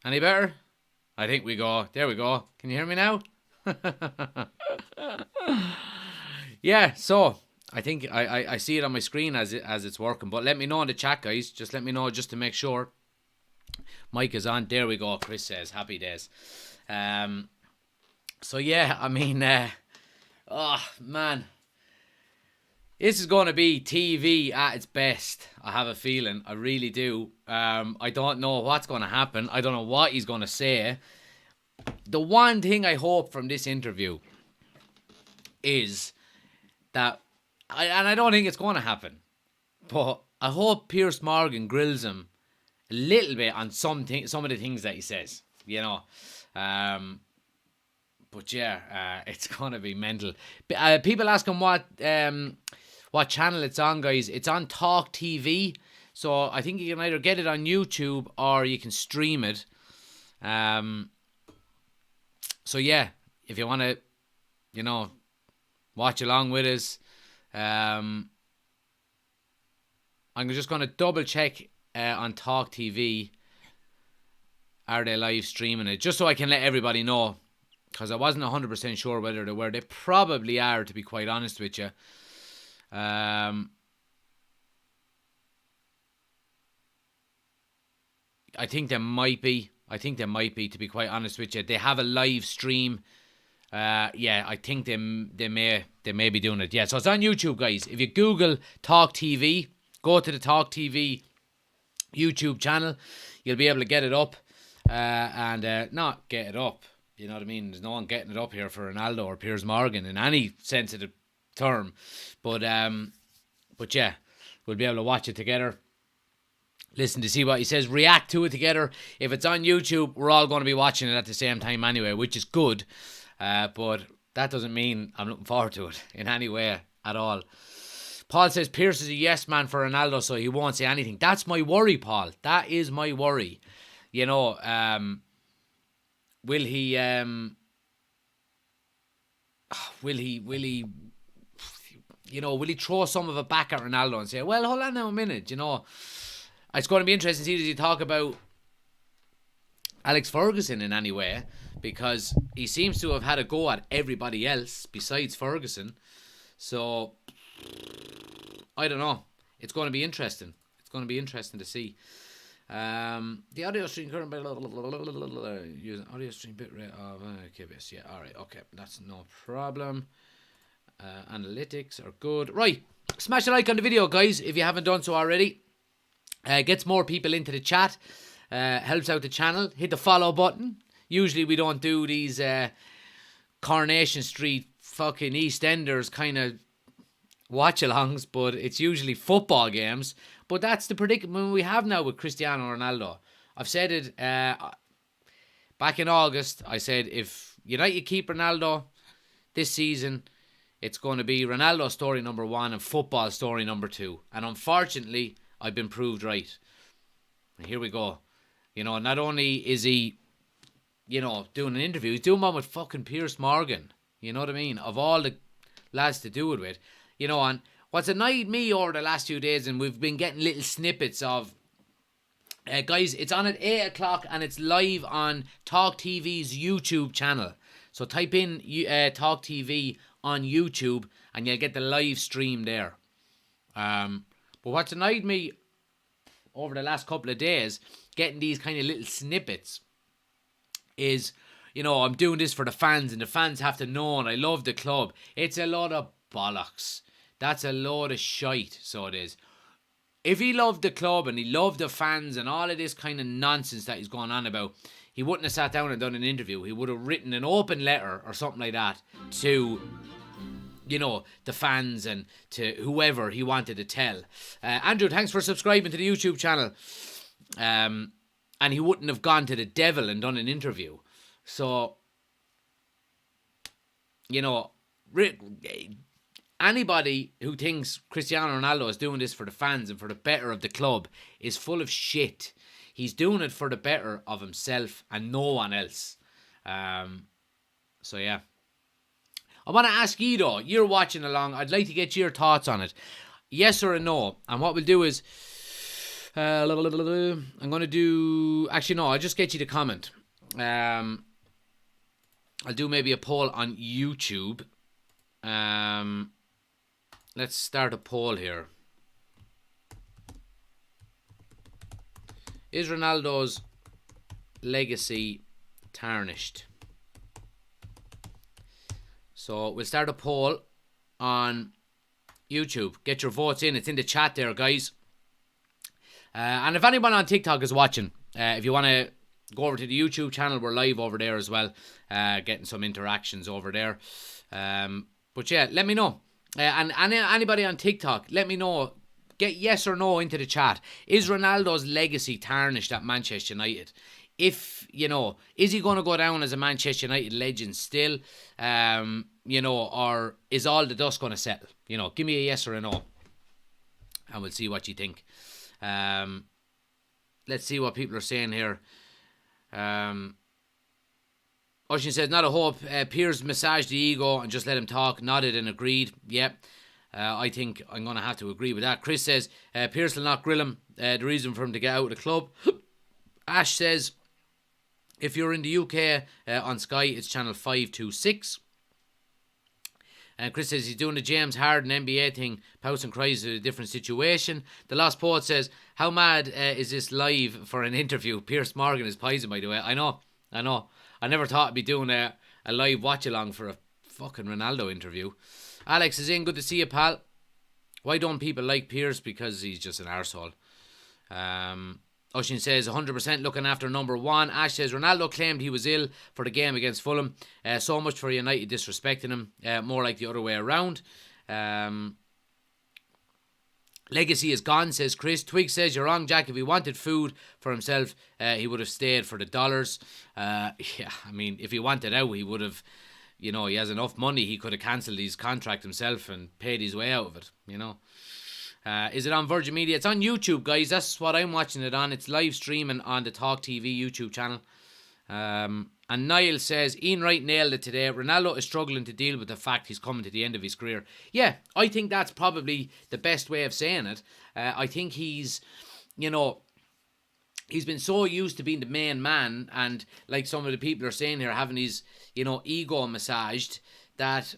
Any better? I think we go. There we go. Can you hear me now? Yeah, so I think I see it on my screen as it's working. But let me know in the chat, guys. Just let me know just to make sure. Mike is on. There we go. Chris says happy days. So yeah, I mean, oh man, this is going to be TV at its best. I have a feeling. I really do. I don't know what's going to happen. I don't know what he's going to say. The one thing I hope from this interview is that, and I don't think it's going to happen, but I hope Piers Morgan grills him a little bit on some of the things that he says, you know. But yeah, it's going to be mental. People ask him what channel it's on, guys. It's on Talk TV. So I think you can either get it on YouTube or you can stream it. So yeah, if you want to, you know, watch along with us, I'm just going to double check on Talk TV. Are they live streaming it? Just so I can let everybody know. Because I wasn't 100% sure whether they were. They probably are, to be quite honest with you. I think there might be. To be quite honest with you. They have a live stream. Yeah, I think they may be doing it. Yeah, so it's on YouTube, guys. If you Google Talk TV, go to the Talk TV YouTube channel, you'll be able to get it up. And not get it up. You know what I mean? There's no one getting it up here for Ronaldo or Piers Morgan in any sensitive term. But yeah, we'll be able to watch it together. Listen to see what he says. React to it together. If it's on YouTube, we're all going to be watching it at the same time anyway, which is good. But that doesn't mean I'm looking forward to it in any way at all. Paul says Piers is a yes man for Ronaldo, so he won't say anything. That's my worry, Paul. That is my worry. You know, Will he throw some of it back at Ronaldo and say, well, hold on now a minute, you know. It's going to be interesting to see, does he talk about Alex Ferguson in any way? Because he seems to have had a go at everybody else besides Ferguson. So, I don't know. It's going to be interesting. It's going to be interesting to see. The audio stream current using audio stream bitrate of KBS. Yeah, alright, okay, that's no problem. Analytics are good. Right, smash a like on the video, guys, if you haven't done so already. Gets more people into the chat, helps out the channel. Hit the follow button. Usually we don't do these Coronation Street fucking EastEnders kind of watch-alongs, but it's usually football games. But that's the predicament we have now with Cristiano Ronaldo. I've said it back in August. I said if United keep Ronaldo this season, it's going to be Ronaldo story number 1 and football story number 2. And unfortunately, I've been proved right. And here we go. You know, not only is he, doing an interview, he's doing one with fucking Piers Morgan. You know what I mean? Of all the lads to do it with. You know, and what's annoyed me over the last few days, and we've been getting little snippets of, guys, it's on at 8 o'clock and it's live on Talk TV's YouTube channel. So type in Talk TV on YouTube and you'll get the live stream there. But what's annoyed me over the last couple of days, getting these kind of little snippets, is, I'm doing this for the fans and the fans have to know and I love the club. It's a lot of bollocks. That's a load of shite, so it is. If he loved the club and he loved the fans and all of this kind of nonsense that he's going on about, he wouldn't have sat down and done an interview. He would have written an open letter or something like that to, the fans and to whoever he wanted to tell. Andrew, thanks for subscribing to the YouTube channel. And he wouldn't have gone to the devil and done an interview. So, anybody who thinks Cristiano Ronaldo is doing this for the fans and for the better of the club is full of shit. He's doing it for the better of himself and no one else. So yeah. I want to ask you though, you're watching along, I'd like to get your thoughts on it. Yes or a no. And what we'll do is, I'm going to do... Actually, no, I'll just get you to comment. I'll do maybe a poll on YouTube. Let's start a poll here. Is Ronaldo's legacy tarnished? So we'll start a poll on YouTube. Get your votes in. It's in the chat there, guys. And if anyone on TikTok is watching, if you want to go over to the YouTube channel, we're live over there as well, getting some interactions over there. But yeah, let me know. And anybody on TikTok, let me know. Get yes or no into the chat. Is Ronaldo's legacy tarnished at Manchester United? If, you know, is he going to go down as a Manchester United legend still? You know, or is all the dust going to settle? You know, give me a yes or a no. And we'll see what you think. Let's see what people are saying here. Ocean says, not a hope. Piers massaged the ego and just let him talk. Nodded and agreed. Yep. I think I'm going to have to agree with that. Chris says, Piers will not grill him. The reason for him to get out of the club. Ash says, if you're in the UK on Sky, it's channel 526. And Chris says he's doing the James Harden NBA thing. Pouts and cries at a different situation. The Lost Poet says, how mad is this live for an interview? Piers Morgan is poison, by the way. I know. I never thought I'd be doing a live watch-along for a fucking Ronaldo interview. Alex is in. Good to see you, pal. Why don't people like Piers? Because he's just an arsehole. Ocean says 100% looking after number one. Ash says Ronaldo claimed he was ill for the game against Fulham. So much for United disrespecting him. More like the other way around. Legacy is gone, says Chris. Twig says you're wrong, Jack. If he wanted food for himself, he would have stayed for the dollars. Yeah, I mean, if he wanted out, he would have. You know, he has enough money. He could have cancelled his contract himself and paid his way out of it. You know. Is it on Virgin Media? It's on YouTube, guys. That's what I'm watching it on. It's live streaming on the Talk TV YouTube channel. And Niall says, Ian Wright nailed it today. Ronaldo is struggling to deal with the fact he's coming to the end of his career. Yeah, I think that's probably the best way of saying it. I think he's, you know, he's been so used to being the main man, and like some of the people are saying here, having his, you know, ego massaged, that,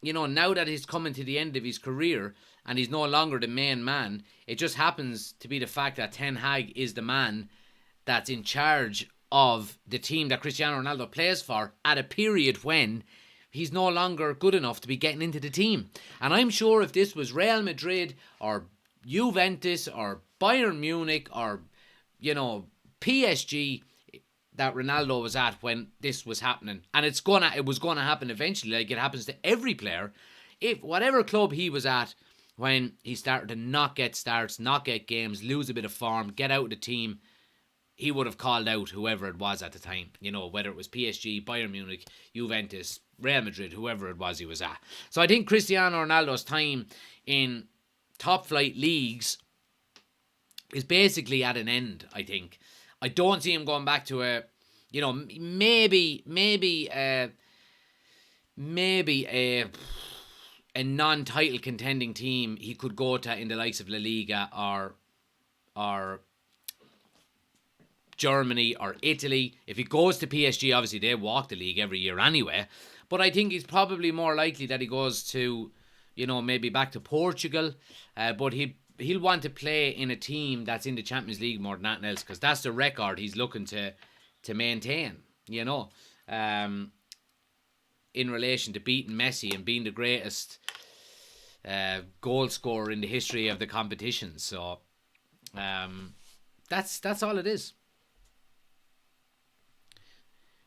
you know, now that he's coming to the end of his career and he's no longer the main man, it just happens to be the fact that Ten Hag is the man that's in charge of the team that Cristiano Ronaldo plays for at a period when he's no longer good enough to be getting into the team. And I'm sure if this was Real Madrid or Juventus or Bayern Munich or, you know, PSG that Ronaldo was at when this was happening, and it was gonna happen eventually, like it happens to every player. If whatever club he was at when he started to not get starts, not get games, lose a bit of form, get out of the team, he would have called out whoever it was at the time. You know, whether it was PSG, Bayern Munich, Juventus, Real Madrid, whoever it was he was at. So I think Cristiano Ronaldo's time in top flight leagues is basically at an end, I think. I don't see him going back to a, you know, maybe a non-title contending team he could go to in the likes of La Liga or Germany or Italy. If he goes to PSG, obviously they walk the league every year anyway. But I think he's probably more likely that he goes to, you know, maybe back to Portugal. But he'll want to play in a team that's in the Champions League more than anything else, because that's the record he's looking to maintain, you know, in relation to beating Messi and being the greatest goal scorer in the history of the competition. So that's all it is.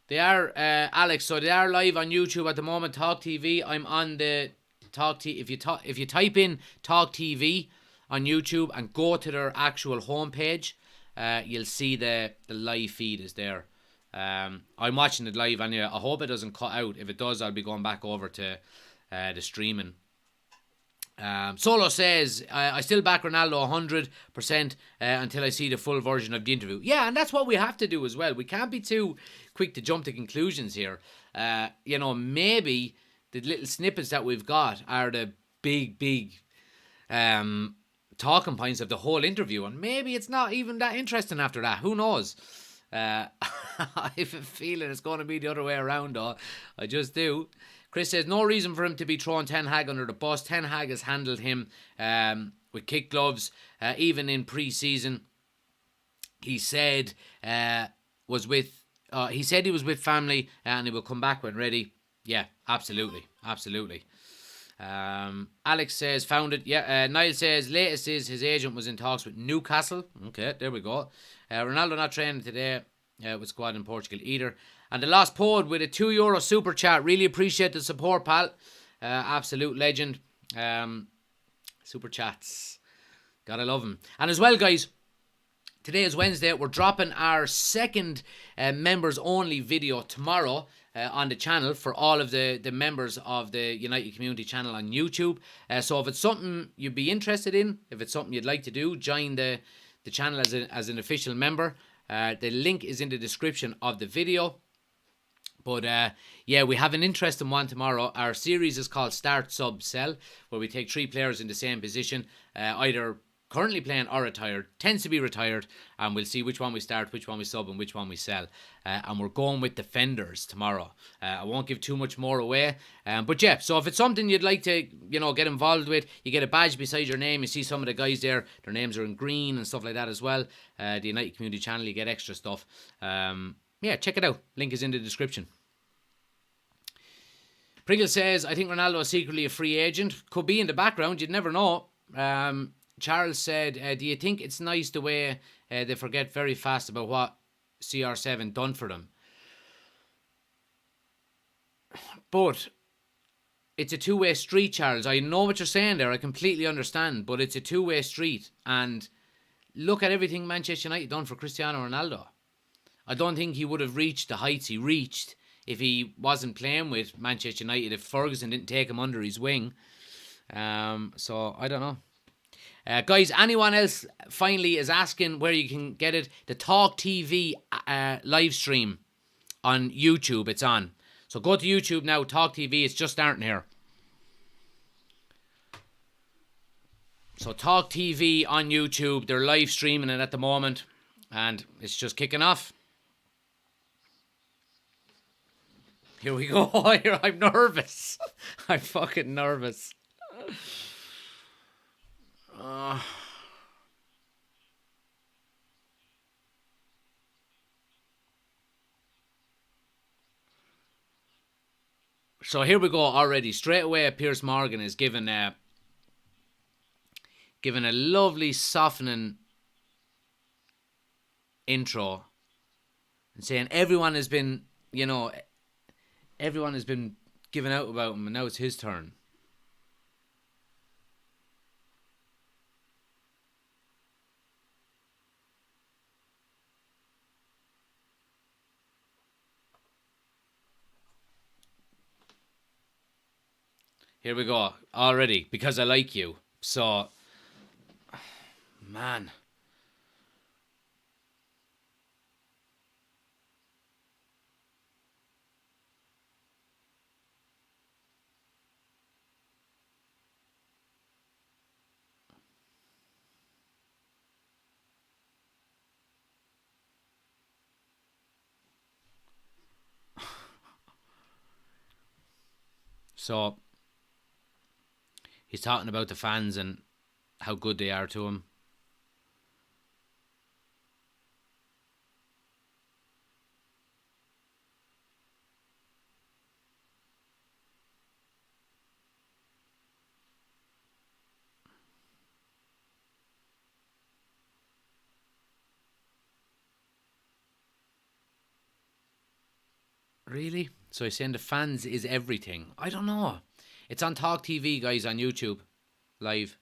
They are, Alex, so they are live on YouTube at the moment, Talk TV. I'm on the Talk TV. If you type in Talk TV on YouTube and go to their actual homepage, you'll see the live feed is there. I'm watching it live anyway. I hope it doesn't cut out. If it does, I'll be going back over to the streaming. Solo says, I still back Ronaldo 100% until I see the full version of the interview. Yeah, and that's what we have to do as well. We can't be too quick to jump to conclusions here. You know, maybe the little snippets that we've got are the big talking points of the whole interview, and maybe it's not even that interesting after that. Who knows? I have a feeling it's going to be the other way around, though. I just do. Chris says, no reason for him to be throwing Ten Hag under the bus. Ten Hag has handled him with kid gloves, even in pre-season. He said he said he was with family and he will come back when ready. Yeah, absolutely. Alex says, found it. Yeah, Niall says, latest is his agent was in talks with Newcastle. Okay, there we go. Ronaldo not training today with squad in Portugal either. And the last pod with a €2 super chat. Really appreciate the support, pal. Absolute legend. Super chats. Gotta love him. And as well, guys, today is Wednesday. We're dropping our second members only video tomorrow on the channel for all of the members of the United Community channel on YouTube. So if it's something you'd be interested in, if it's something you'd like to do, join the channel as an official member. The link is in the description of the video. But yeah, we have an interesting one tomorrow. Our series is called Start, Sub, Sell, where we take 3 players in the same position, either currently playing or retired, tends to be retired, and we'll see which one we start, which one we sub, and which one we sell. And we're going with defenders tomorrow. I won't give too much more away. But yeah, so if it's something you'd like to, get involved with, you get a badge beside your name. You see some of the guys there, their names are in green and stuff like that as well. The United Community channel, you get extra stuff. Yeah, check it out. Link is in the description. Pringle says, I think Ronaldo is secretly a free agent. Could be in the background, you'd never know. Charles said, do you think it's nice the way they forget very fast about what CR7 done for them? But it's a two-way street, Charles. I know what you're saying there. I completely understand. But it's a two-way street. And look at everything Manchester United done for Cristiano Ronaldo. I don't think he would have reached the heights he reached if he wasn't playing with Manchester United, if Ferguson didn't take him under his wing. So, I don't know. Guys, anyone else finally is asking where you can get it? The Talk TV live stream on YouTube, it's on. So go to YouTube now, Talk TV, it's just starting here. So Talk TV on YouTube, they're live streaming it at the moment, and it's just kicking off. Here we go. I'm nervous. I'm fucking nervous. So here we go already. Straight away, Piers Morgan is given a lovely softening intro and saying everyone has been, everyone has been giving out about him and now it's his turn. Here we go. Already. Because I like you. So, man. So, he's talking about the fans and how good they are to him. Really? So he's saying the fans is everything. I don't know. It's on Talk TV, guys, on YouTube. Live.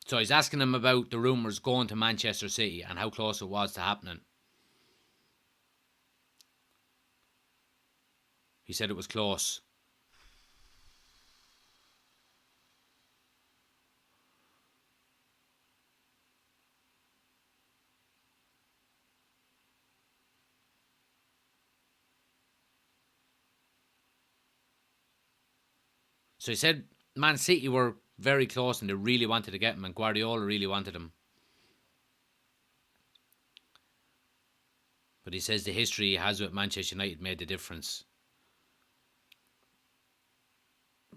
So he's asking him about the rumours going to Manchester City and how close it was to happening. He said it was close. So he said Man City were very close and they really wanted to get him, and Guardiola really wanted him. But he says the history he has with Manchester United made the difference.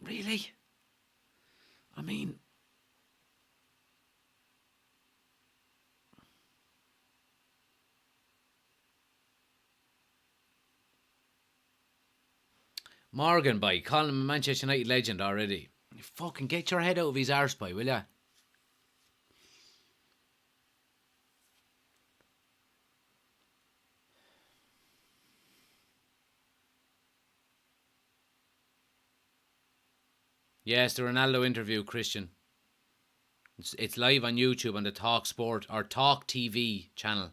Really? I mean, Morgan, by calling him a Manchester United legend already. You fucking get your head out of his arse, boy, will ya? Yes, the Ronaldo interview, Christian. It's live on YouTube on the Talk Sport or Talk TV channel.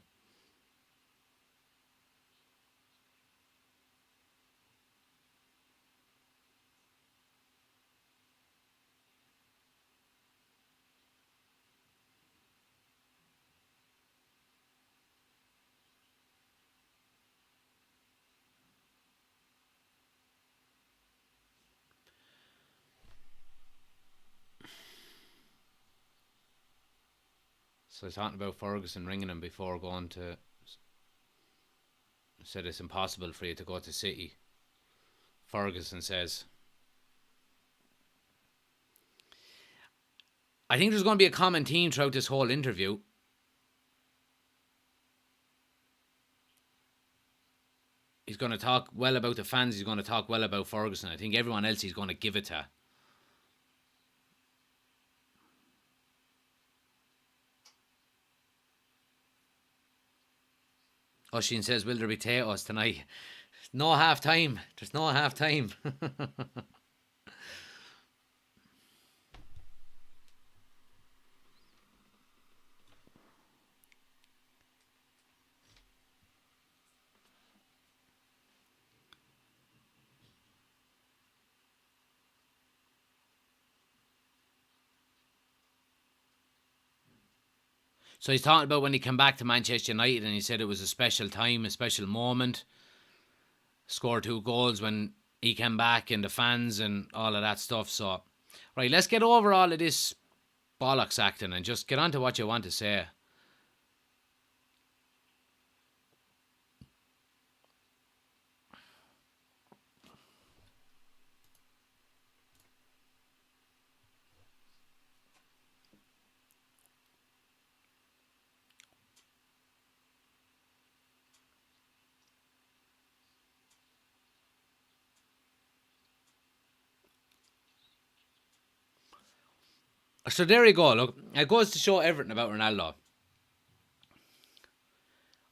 So he's talking about Ferguson ringing him before going to. Said it's impossible for you to go to City. Ferguson says, I think there's going to be a common theme throughout this whole interview. He's going to talk well about the fans. He's going to talk well about Ferguson. I think everyone else he's going to give it to. Oshin says, will there be potatoes tonight? No half time. There's no half time. So he's talking about when he came back to Manchester United and he said it was a special time, a special moment. Scored 2 goals when he came back and the fans and all of that stuff. So, right, let's get over all of this bollocks acting and just get on to what you want to say. So there you go. Look, it goes to show everything about Ronaldo.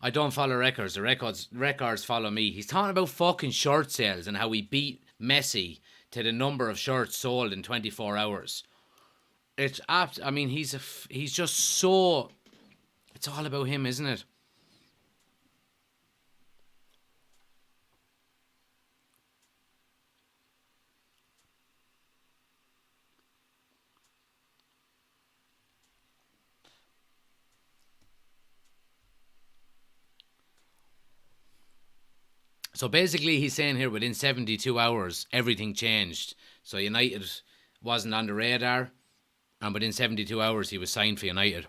I don't follow records. The records follow me. He's talking about fucking shirt sales and how he beat Messi to the number of shirts sold in 24 hours. It's apt. I mean, he's just so. It's all about him, isn't it? So basically, he's saying here within 72 hours, everything changed. So United wasn't on the radar, and within 72 hours, he was signed for United.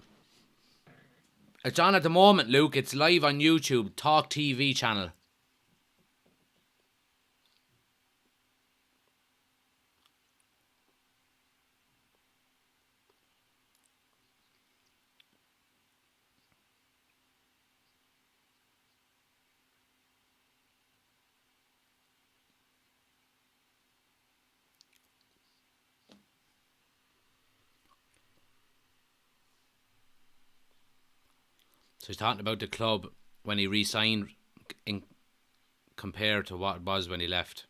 It's on at the moment, Luke. It's live on YouTube, Talk TV channel. So he's talking about the club when he re-signed in compared to what it was when he left.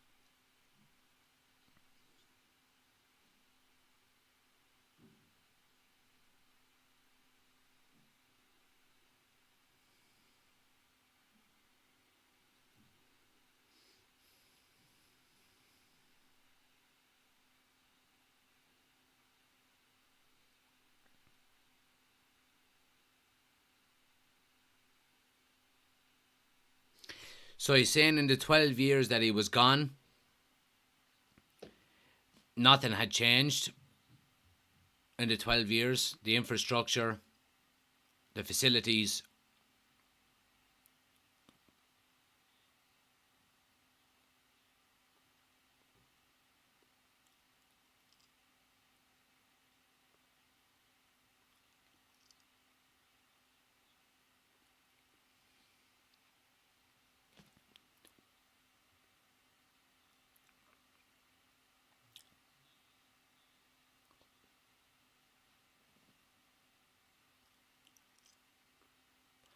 So he's saying in the 12 years that he was gone, nothing had changed in the 12 years. The infrastructure, the facilities.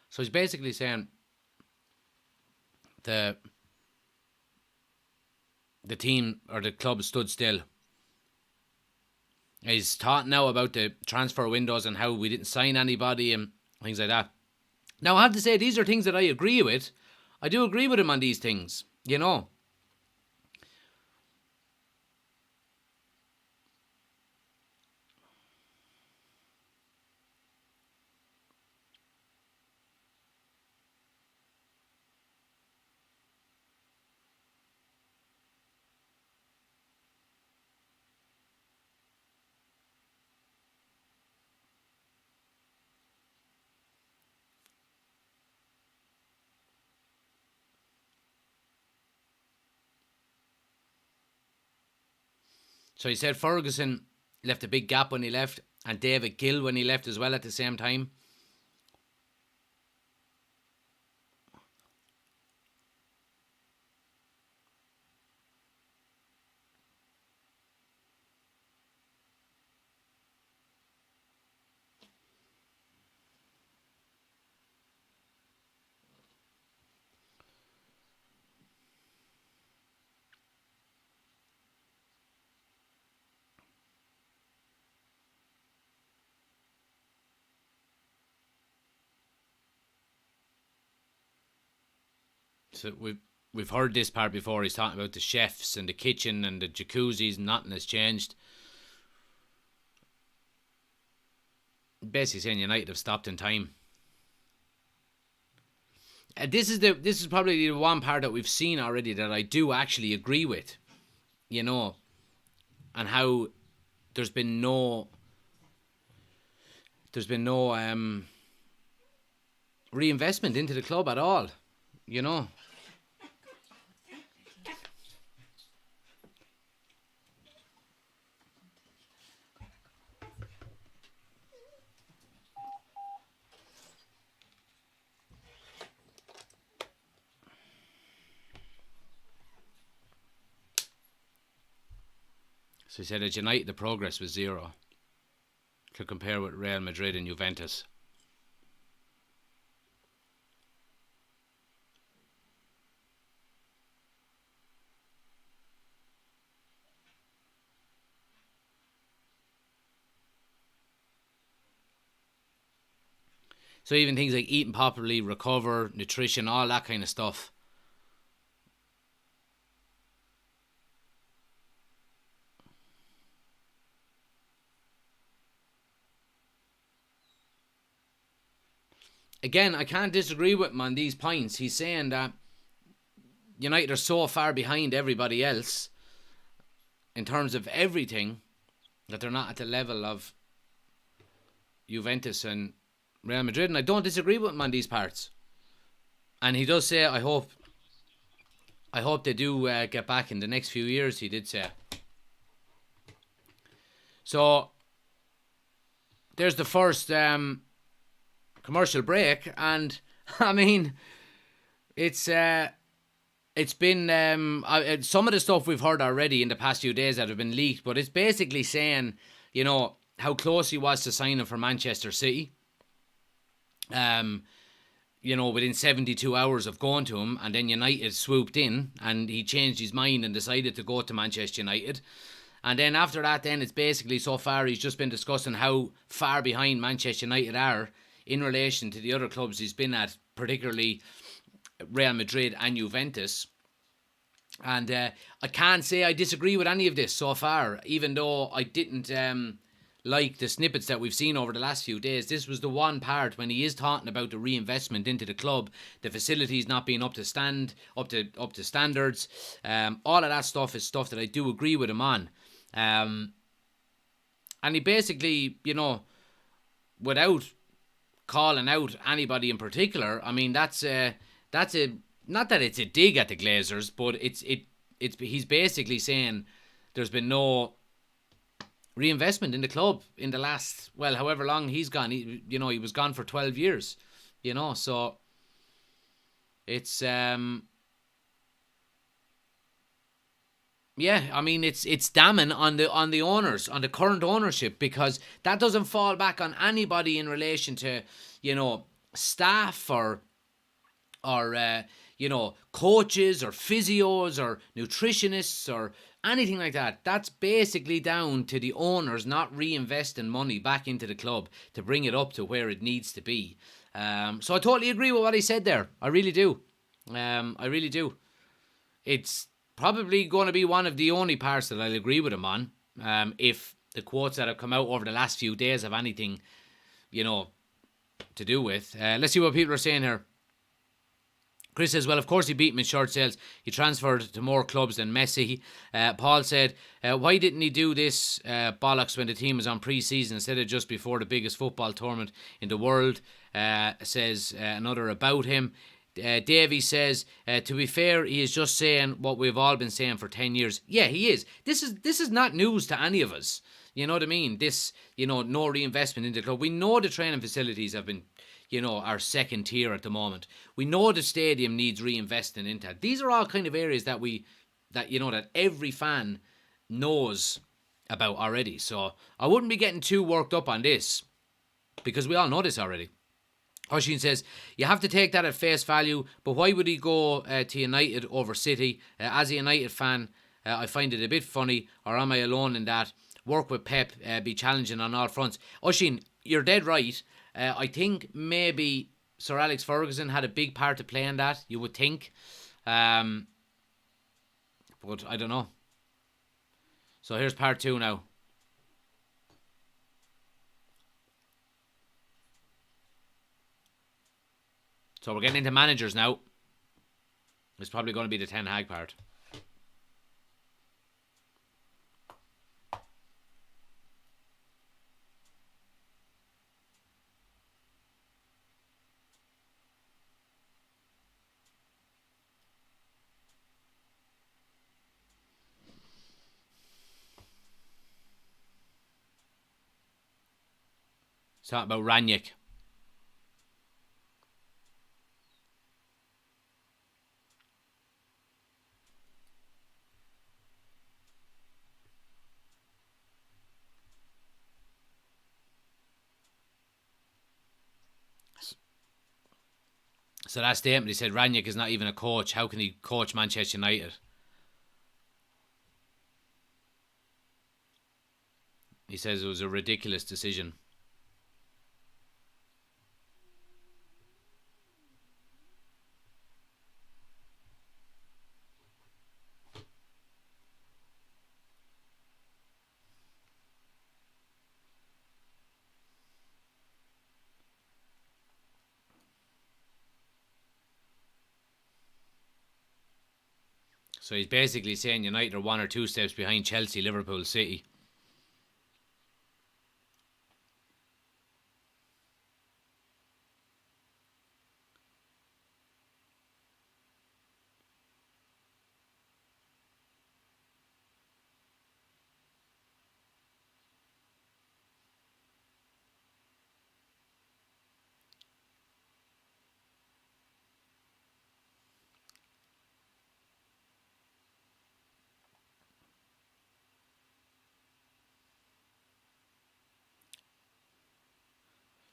So he's basically saying the team or the club stood still. He's talking now about the transfer windows and how we didn't sign anybody and things like that. Now, I have to say, these are things that I agree with. I do agree with him on these things, you know. So he said Ferguson left a big gap when he left, and David Gill when he left as well at the same time. So we've heard this part before. He's talking about the chefs and the kitchen and the jacuzzis, and nothing has changed. Basically saying United have stopped in time. This is probably the one part that we've seen already that I do actually agree with, you know, and how there's been no reinvestment into the club at all, you know. So he said at United the progress was zero. To compare with Real Madrid and Juventus. So even things like eating properly, recover, nutrition, all that kind of stuff. Again, I can't disagree with him on these points. He's saying that United are so far behind everybody else in terms of everything that they're not at the level of Juventus and Real Madrid, and I don't disagree with him on these parts. And he does say, I hope they do get back in the next few years, he did say. So, there's the first commercial break, and I mean, it's been some of the stuff we've heard already in the past few days that have been leaked, but it's basically saying, you know, how close he was to signing for Manchester City. You know, within 72 hours of going to him, and then United swooped in and he changed his mind and decided to go to Manchester United. And then after that, then it's basically so far he's just been discussing how far behind Manchester United are in relation to the other clubs he's been at, particularly Real Madrid and Juventus. And I can't say I disagree with any of this so far, even though I didn't like the snippets that we've seen over the last few days. This was the one part when he is talking about the reinvestment into the club, the facilities not being up to standards. All of that stuff is stuff that I do agree with him on. Um, and he basically, without calling out anybody in particular, I mean, that's a not that it's a dig at the Glazers, but it's he's basically saying there's been no reinvestment in the club in the last, well, however long he's gone. He was gone for 12 years. So it's yeah, I mean, it's damning on the owners, on the current ownership, because that doesn't fall back on anybody in relation to, staff or coaches or physios or nutritionists or anything like that. That's basically down to the owners not reinvesting money back into the club to bring it up to where it needs to be. So I totally agree with what he said there. I really do. I really do. It's probably going to be one of the only parts that I'll agree with him on. If the quotes that have come out over the last few days have anything, to do with. Let's see what people are saying here. Chris says, well, of course he beat him in short sales. He transferred to more clubs than Messi. Paul said, why didn't he do this bollocks when the team was on pre-season instead of just before the biggest football tournament in the world? Says another about him. Davey says, to be fair, he is just saying what we've all been saying for 10 years. Yeah, he is. This is not news to any of us. You know what I mean? This, no reinvestment in the club. We know the training facilities have been, are second tier at the moment. We know the stadium needs reinvesting into. These are all kind of areas that that every fan knows about already. So I wouldn't be getting too worked up on this, because we all know this already. Oshin says, you have to take that at face value, but why would he go to United over City? As a United fan, I find it a bit funny, or am I alone in that? Work with Pep, be challenging on all fronts. Oshin, you're dead right. I think maybe Sir Alex Ferguson had a big part to play in that, you would think. But I don't know. So here's part 2 now. So we're getting into managers now. It's probably going to be the Ten Hag part. It's talking about Ranić. So that statement, he said Ranić is not even a coach. How can he coach Manchester United? He says it was a ridiculous decision. So he's basically saying United are 1 or 2 steps behind Chelsea, Liverpool, City.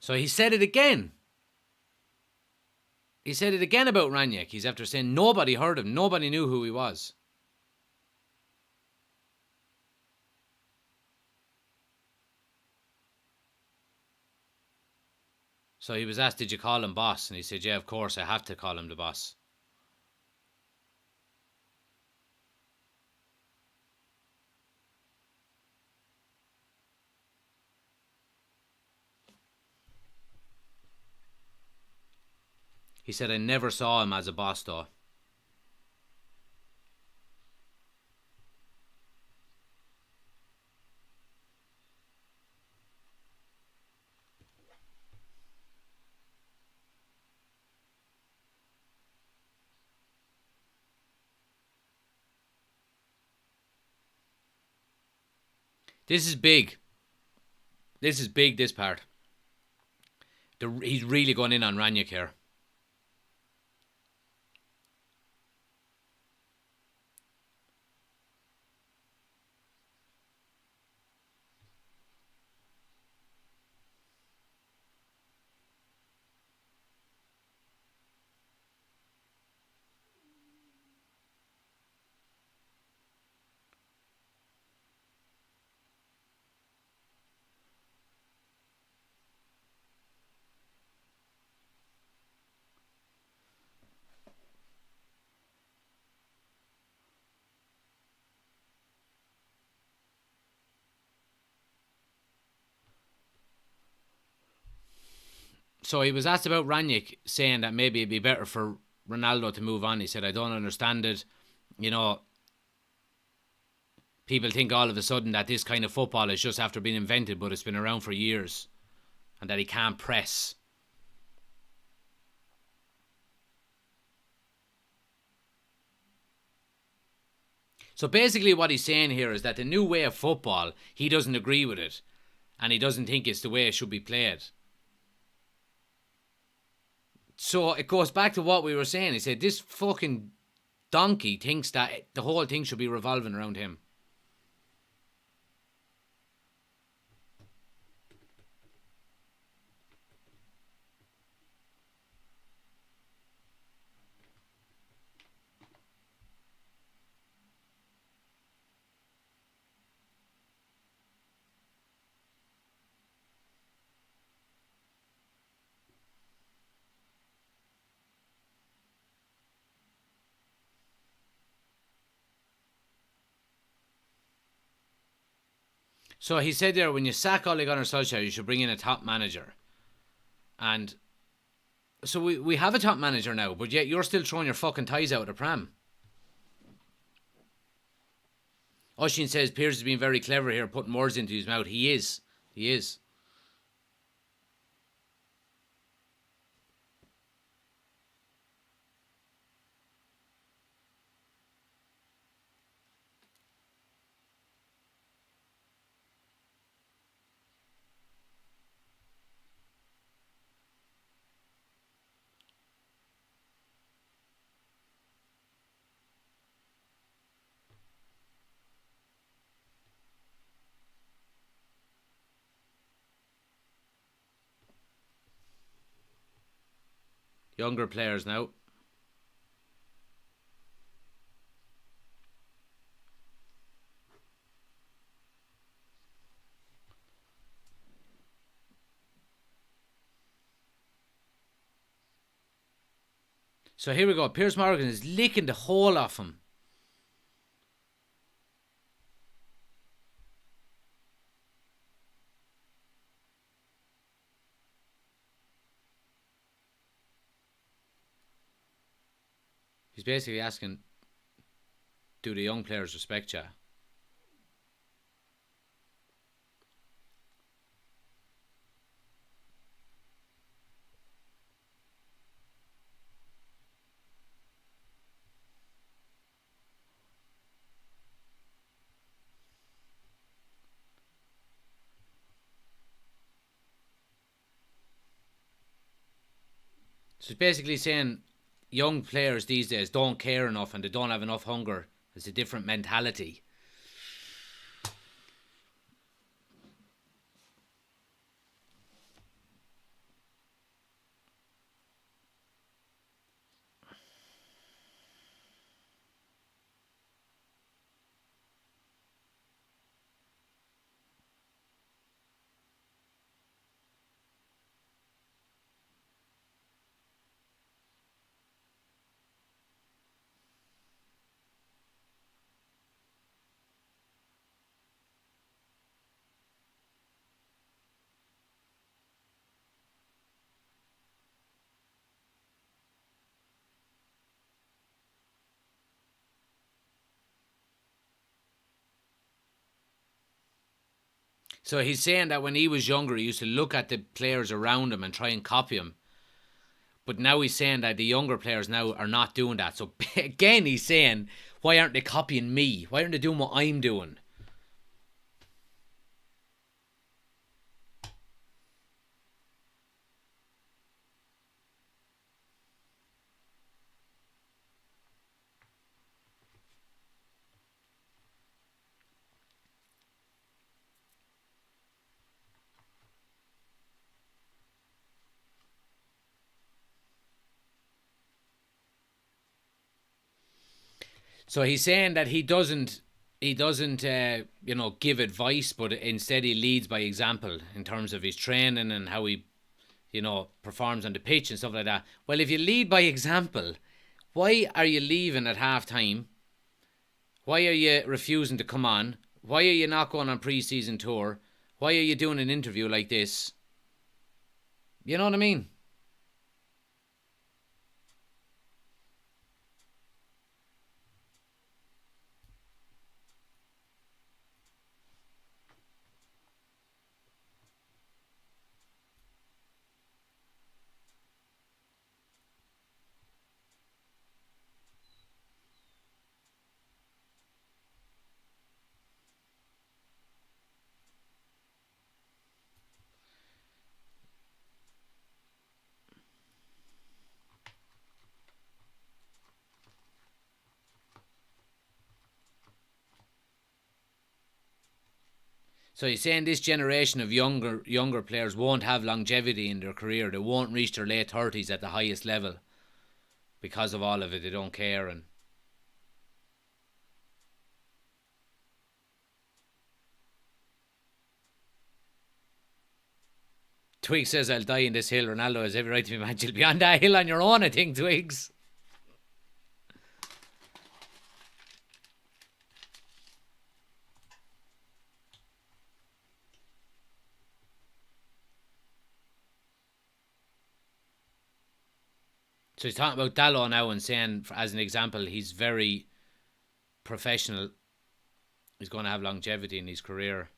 So he said it again. He said it again about Ranić. He's after saying nobody heard him. Nobody knew who he was. So he was asked, did you call him boss? And he said, yeah, of course, I have to call him the boss. He said, I never saw him as a boss, though. This is big. This is big, this part. He's really going in on Ranić here. So he was asked about Ranić, saying that maybe it'd be better for Ronaldo to move on. He said, I don't understand it. You know, people think all of a sudden that this kind of football is just after being invented, but it's been around for years. And that he can't press. So basically what he's saying here is that the new way of football, he doesn't agree with it. And he doesn't think it's the way it should be played. So it goes back to what we were saying. He said this fucking donkey thinks that the whole thing should be revolving around him. So he said there, when you sack Ole Gunnar Solskjaer, you should bring in a top manager. And so we have a top manager now, but yet you're still throwing your fucking ties out of the pram. Oshin says Piers has been very clever here, putting words into his mouth. He is. He is. Younger players now. So here we go. Piers Morgan is licking the whole off him. He's basically asking, do the young players respect you? So he's basically saying young players these days don't care enough and they don't have enough hunger. It's a different mentality. So he's saying that when he was younger, he used to look at the players around him and try and copy him. But now he's saying that the younger players now are not doing that. So again, he's saying, why aren't they copying me? Why aren't they doing what I'm doing? So he's saying that he doesn't give advice, but instead he leads by example in terms of his training and how he, performs on the pitch and stuff like that. Well, if you lead by example, why are you leaving at half time? Why are you refusing to come on? Why are you not going on pre-season tour? Why are you doing an interview like this? You know what I mean? So he's saying this generation of younger players won't have longevity in their career. They won't reach their late 30s at the highest level because of all of it. They don't care. And Twigs says, I'll die in this hill. Ronaldo has every right to be managed. You'll be on that hill on your own, I think, Twigs. So he's talking about Dalot now and saying, as an example, he's very professional. He's going to have longevity in his career.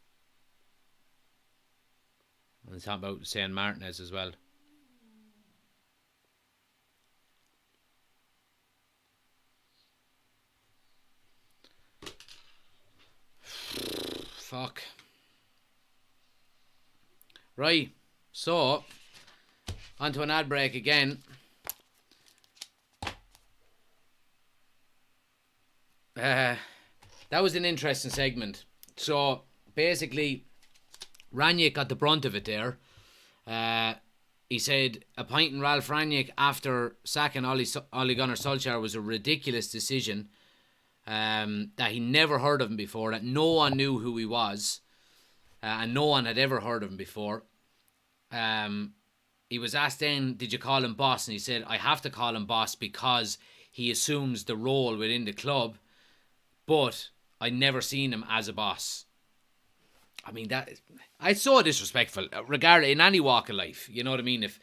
And he's talking about saying Martinez as well. Fuck. Right. So, on to an ad break again. That was an interesting segment. So basically, Rangnick got the brunt of it there. He said appointing Ralph Rangnick after sacking Ole Gunnar Solskjaer was a ridiculous decision. That he never heard of him before. That no one knew who he was, and no one had ever heard of him before. He was asked then, did you call him boss? And he said, I have to call him boss because he assumes the role within the club. But I never seen him as a boss. I mean, it's so disrespectful, regardless in any walk of life. You know what I mean? If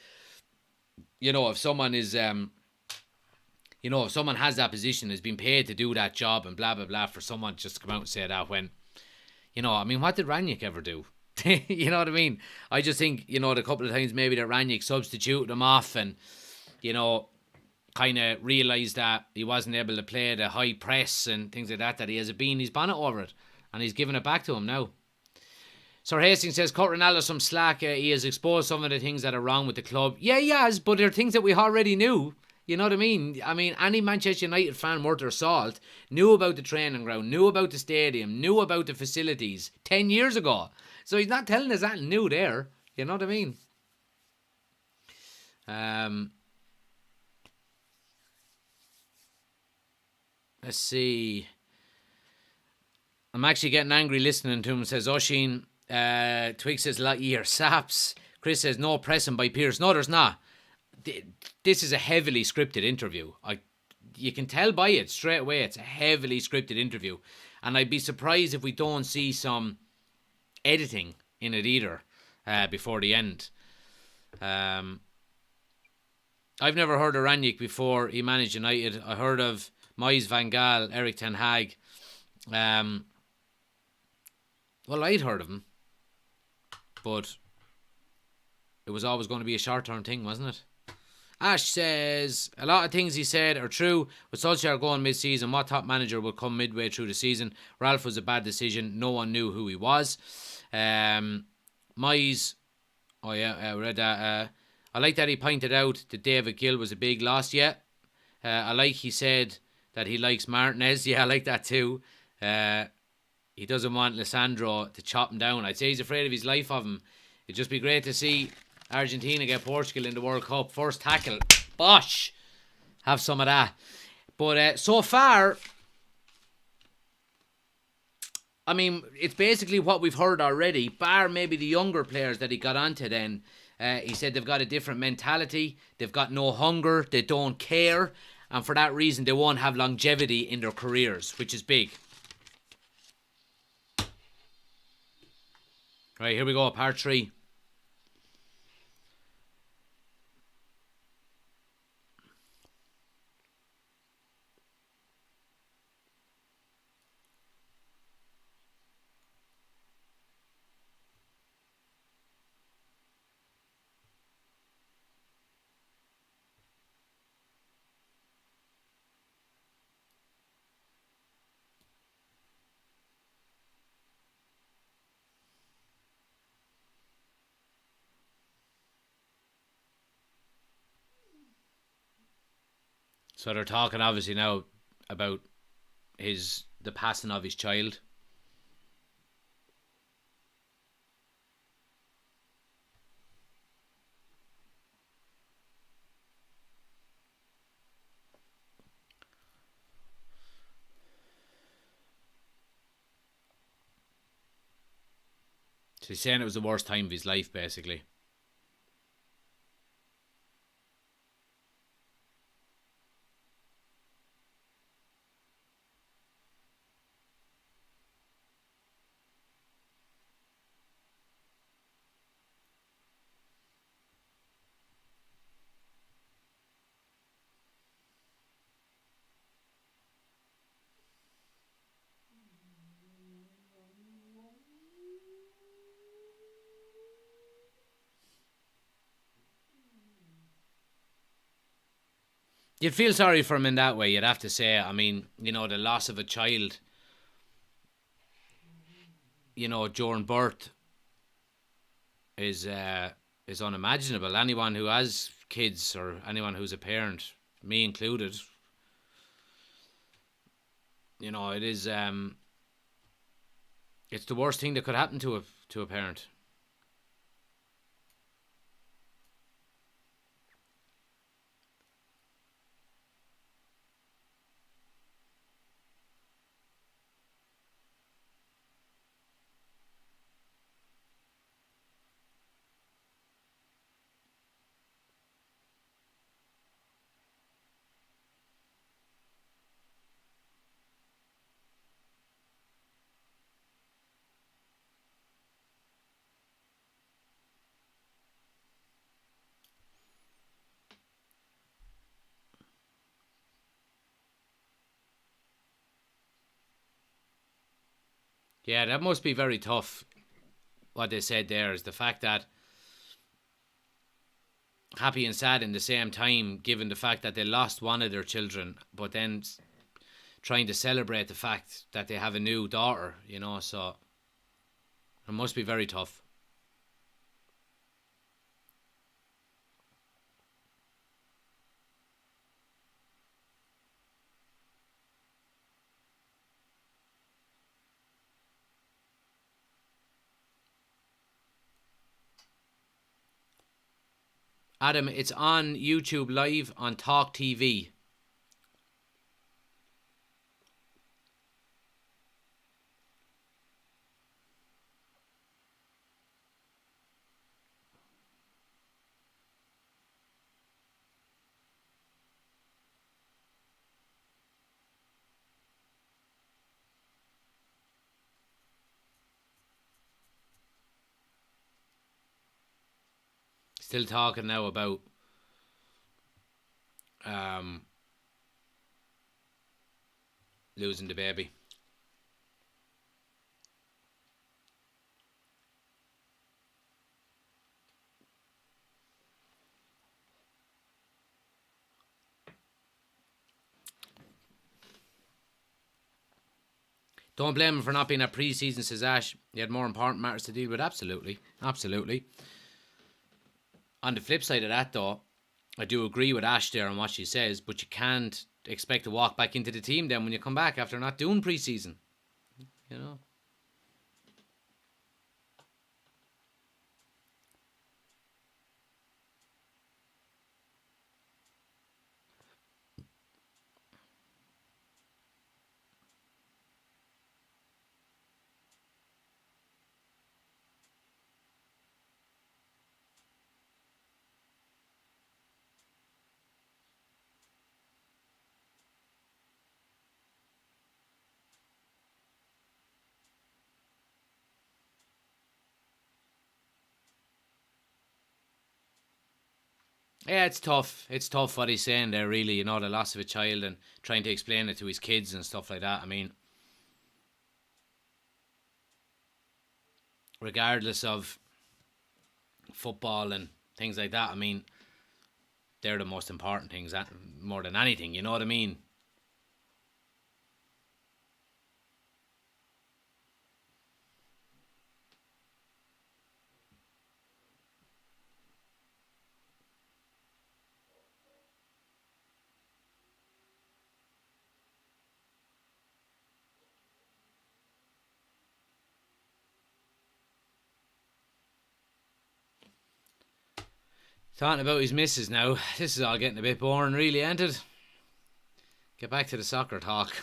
someone is, if someone has that position, has been paid to do that job and blah blah blah, for someone just to come out and say that when, what did Rangnick ever do? You know what I mean? I just think, the couple of times maybe that Rangnick substituted him off and, kind of realised that he wasn't able to play the high press and things like that he has a beanie's bonnet over it. And he's giving it back to him now. Sir Hastings says, cut Ronaldo some slack. He has exposed some of the things that are wrong with the club. Yeah, he has, but they're things that we already knew. You know what I mean? I mean, any Manchester United fan worth their salt knew about the training ground, knew about the stadium, knew about the facilities 10 years ago. So he's not telling us that new there. You know what I mean? Let's see. I'm actually getting angry listening to him. Says Oshin. Twig says, "You're saps." Chris says, "No pressing by Piers." No, there's not. This is a heavily scripted interview. You can tell by it straight away. It's a heavily scripted interview, and I'd be surprised if we don't see some editing in it either before the end. I've never heard of Rangnick before he managed United. I heard of Moyes, Van Gaal, Eric Ten Hag. Well, I'd heard of him, but it was always going to be a short-term thing, wasn't it? Ash says, a lot of things he said are true. With Solskjaer going mid-season, what top manager will come midway through the season? Ralph was a bad decision. No one knew who he was. Moyes, I read that. I like that he pointed out that David Gill was a big loss. Yeah. I like he said that he likes Martinez. Yeah, I like that too. He doesn't want Lissandro to chop him down. I'd say he's afraid of his life of him. It'd just be great to see Argentina get Portugal in the World Cup. First tackle. Bosh. Have some of that. But so far, I mean, it's basically what we've heard already, bar maybe the younger players that he got onto then. He said they've got a different mentality, they've got no hunger, they don't care, and for that reason they won't have longevity in their careers, which is big. Right, here we go, part 3. So they're talking obviously now about the passing of his child. So he's saying it was the worst time of his life, basically. You'd feel sorry for him in that way, you'd have to say. I mean, the loss of a child, during birth is unimaginable. Anyone who has kids or anyone who's a parent, me included, it is it's the worst thing that could happen to a parent. Yeah, that must be very tough. What they said there is the fact that happy and sad in the same time, given the fact that they lost one of their children, but then trying to celebrate the fact that they have a new daughter, so it must be very tough. Adam, it's on YouTube Live on Talk TV. Still talking now about um, losing the baby. Don't blame him for not being at pre-season, says Ash. He had more important matters to deal with. Absolutely. Absolutely. On the flip side of that, though, I do agree with Ash there on what she says, but you can't expect to walk back into the team then when you come back after not doing pre-season. You know? Yeah, it's tough. It's tough what he's saying there, really. The loss of a child and trying to explain it to his kids and stuff like that. I mean, regardless of football and things like that, I mean, they're the most important things, more than anything. You know what I mean? Talking about his missus now. This is all getting a bit boring, really, ain't it? Get back to the soccer talk.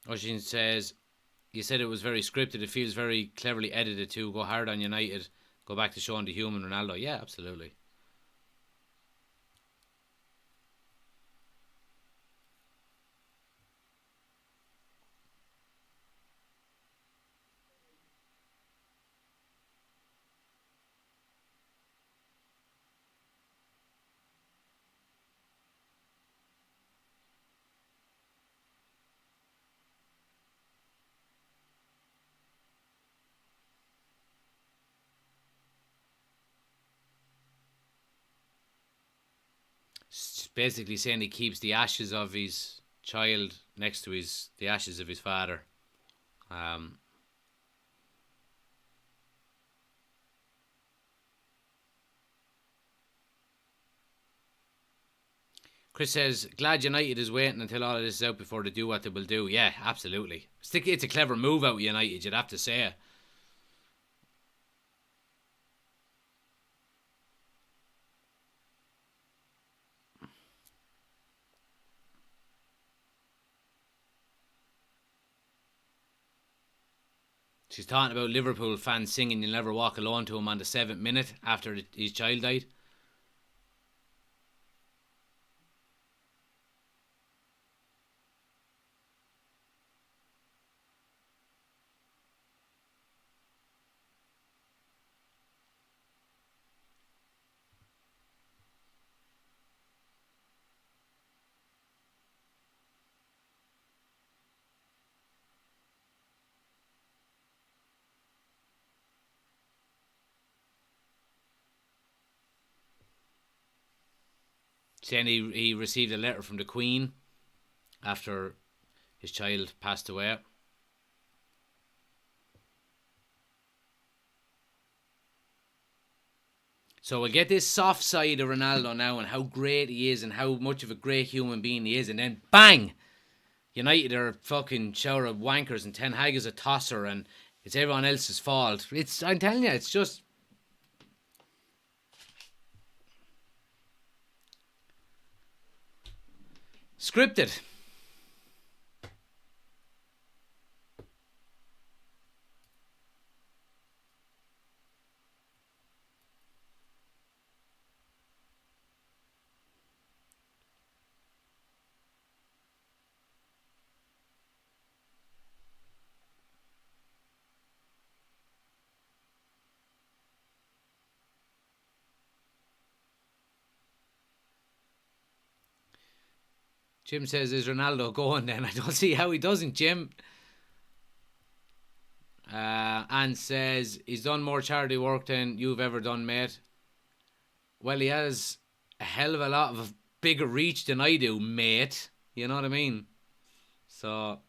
Oshin says, you said it was very scripted. It feels very cleverly edited too. Go hard on United. Go back to showing the human Ronaldo. Yeah, absolutely. It's basically saying he keeps the ashes of his child next to the ashes of his father. Um, Chris says, glad United is waiting until all of this is out before they do what they will do. Yeah, absolutely. It's a clever move out of United, you'd have to say. She's talking about Liverpool fans singing You'll Never Walk Alone to him on the 7th minute after his child died. Saying he received a letter from the Queen after his child passed away. So we'll get this soft side of Ronaldo now and how great he is and how much of a great human being he is, and then bang! United are a fucking shower of wankers and Ten Hag is a tosser and it's everyone else's fault. I'm telling you, it's just scripted. Jim says, is Ronaldo going then? I don't see how he doesn't, Jim. And says, he's done more charity work than you've ever done, mate. Well, he has a hell of a lot of bigger reach than I do, mate. You know what I mean? So,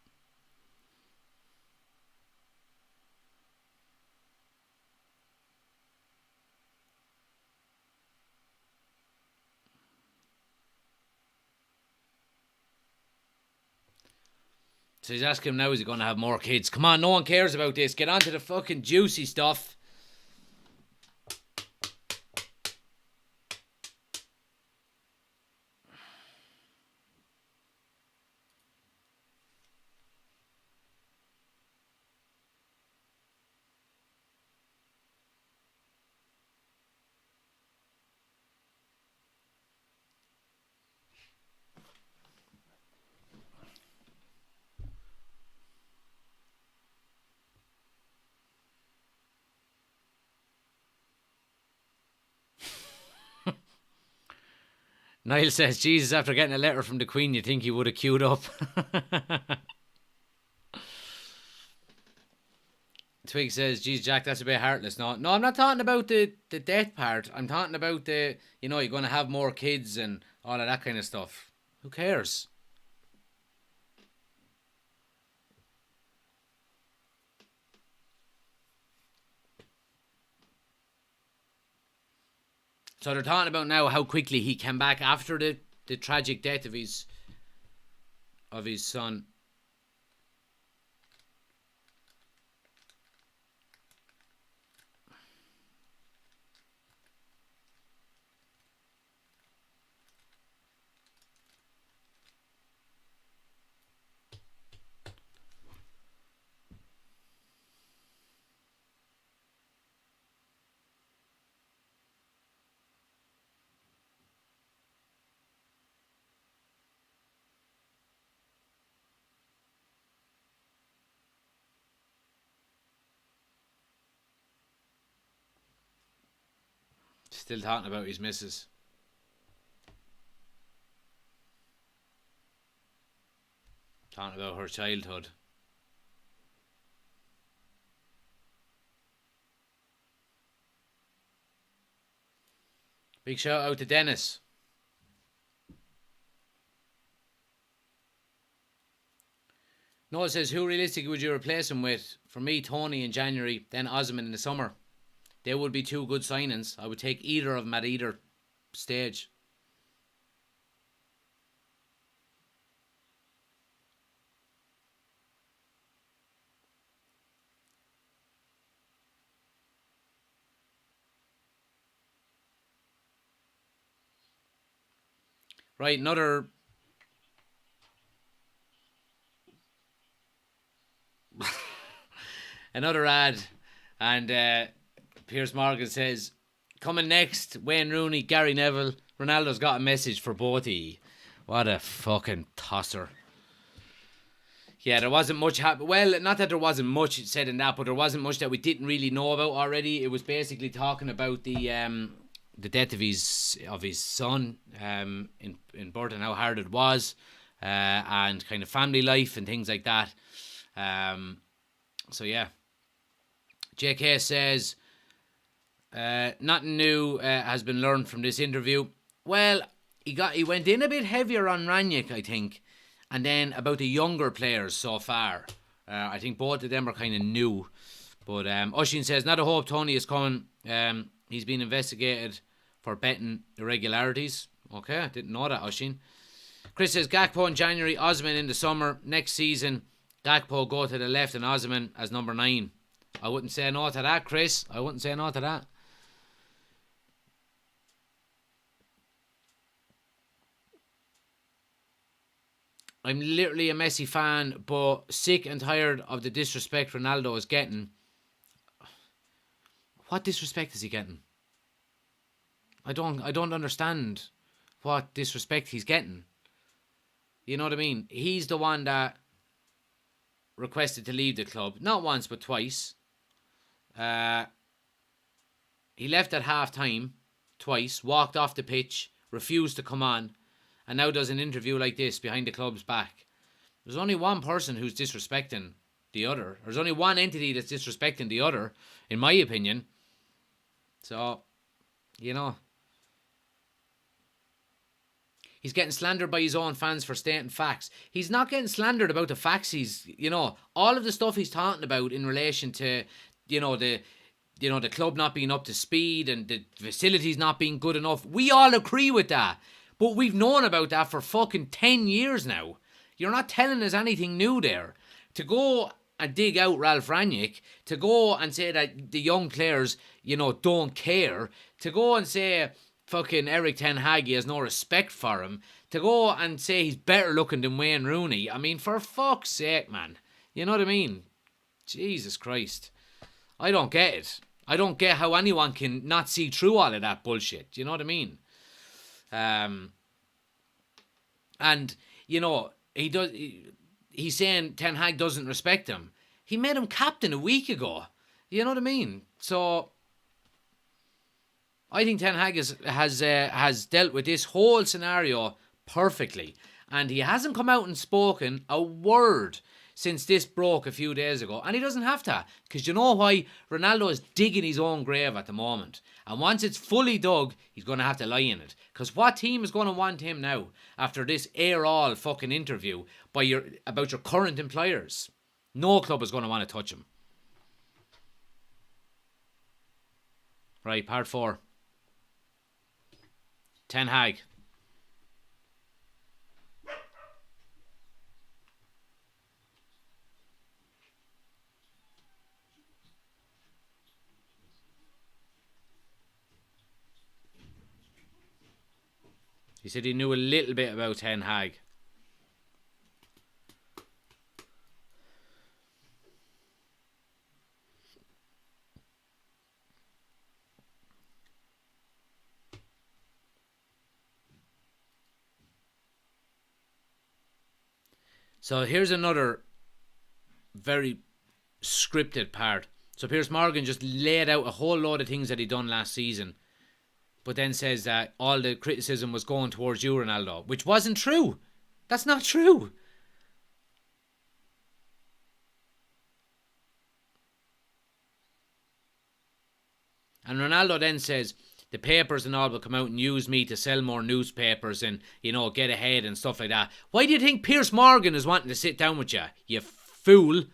he's asking him now, is he going to have more kids? Come on, no one cares about this. Get on to the fucking juicy stuff. Niall says, Jesus, after getting a letter from the Queen, you think he would have queued up. Twig says, geez, Jack, that's a bit heartless. No, I'm not talking about the death part. I'm talking about you're going to have more kids and all of that kind of stuff. Who cares? So they're talking about now how quickly he came back after the tragic death of his son. Still talking about his missus. Talking about her childhood. Big shout out to Dennis. Noah says, who realistically would you replace him with? For me, Tony in January, then Osman in the summer. They would be two good signings. I would take either of them at either stage. Right, another ad, and Piers Morgan says, coming next, Wayne Rooney, Gary Neville, Ronaldo's got a message for both of you. What a fucking tosser. Yeah, there wasn't much well, not that there wasn't much said in that, but there wasn't much that we didn't really know about already. It was basically talking about the death of his son in birth and how hard it was, and kind of family life and things like that. So yeah. JK says, nothing new has been learned from this interview. Well, he went in a bit heavier on Ranić, I think, and then about the younger players so far. I think both of them are kind of new. But Oshin says, not a hope Tony is coming. He's been investigated for betting irregularities. Okay, I didn't know that, Oshin. Chris says, Gakpo in January, Osman in the summer. Next season, Gakpo go to the left and Osman as number 9. I wouldn't say no to that, Chris. I wouldn't say no to that. I'm literally a Messi fan, but sick and tired of the disrespect Ronaldo is getting. What disrespect is he getting? I don't understand what disrespect he's getting. You know what I mean? He's the one that requested to leave the club. Not once, but twice. He left at half time twice, walked off the pitch, refused to come on, and now does an interview like this behind the club's back. There's only one person who's disrespecting the other. There's only one entity that's disrespecting the other, in my opinion. So, you know, he's getting slandered by his own fans for stating facts. He's not getting slandered about the facts. He's, all of the stuff he's talking about in relation to, the club not being up to speed and the facilities not being good enough. We all agree with that. But we've known about that for fucking 10 years now. You're not telling us anything new there. To go and dig out Ralph Ranić, to go and say that the young players, don't care, to go and say fucking Eric Ten Hag has no respect for him, to go and say he's better looking than Wayne Rooney. I mean, for fuck's sake, man. You know what I mean? Jesus Christ. I don't get it. I don't get how anyone can not see through all of that bullshit. You know what I mean? And, he's saying Ten Hag doesn't respect him. He made him captain a week ago. You know what I mean? So, I think Ten Hag has dealt with this whole scenario perfectly, and he hasn't come out and spoken a word since this broke a few days ago, and he doesn't have to, because you know why? Ronaldo is digging his own grave at the moment, and once it's fully dug, he's going to have to lie in it. Because what team is going to want him now after this all fucking interview about your current employers? No club is going to want to touch him. Right, part 4. Ten Hag. He said he knew a little bit about Ten Hag. So here's another very scripted part. So Piers Morgan just laid out a whole load of things that he done last season, but then says that all the criticism was going towards you, Ronaldo, which wasn't true. That's not true. And Ronaldo then says the papers and all will come out and use me to sell more newspapers and, get ahead and stuff like that. Why do you think Piers Morgan is wanting to sit down with you, you fool?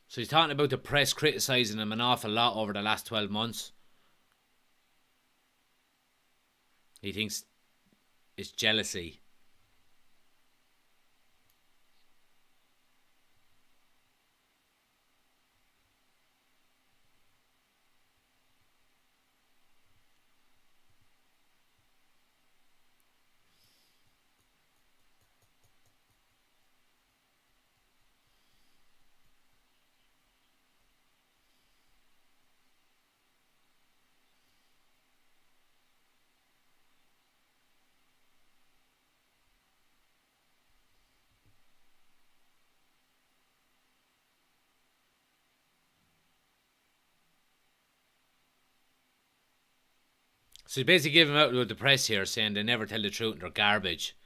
So he's talking about the press criticising him an awful lot over the last 12 months. He thinks it's jealousy. So he's basically giving out with the press here, saying they never tell the truth and they're garbage.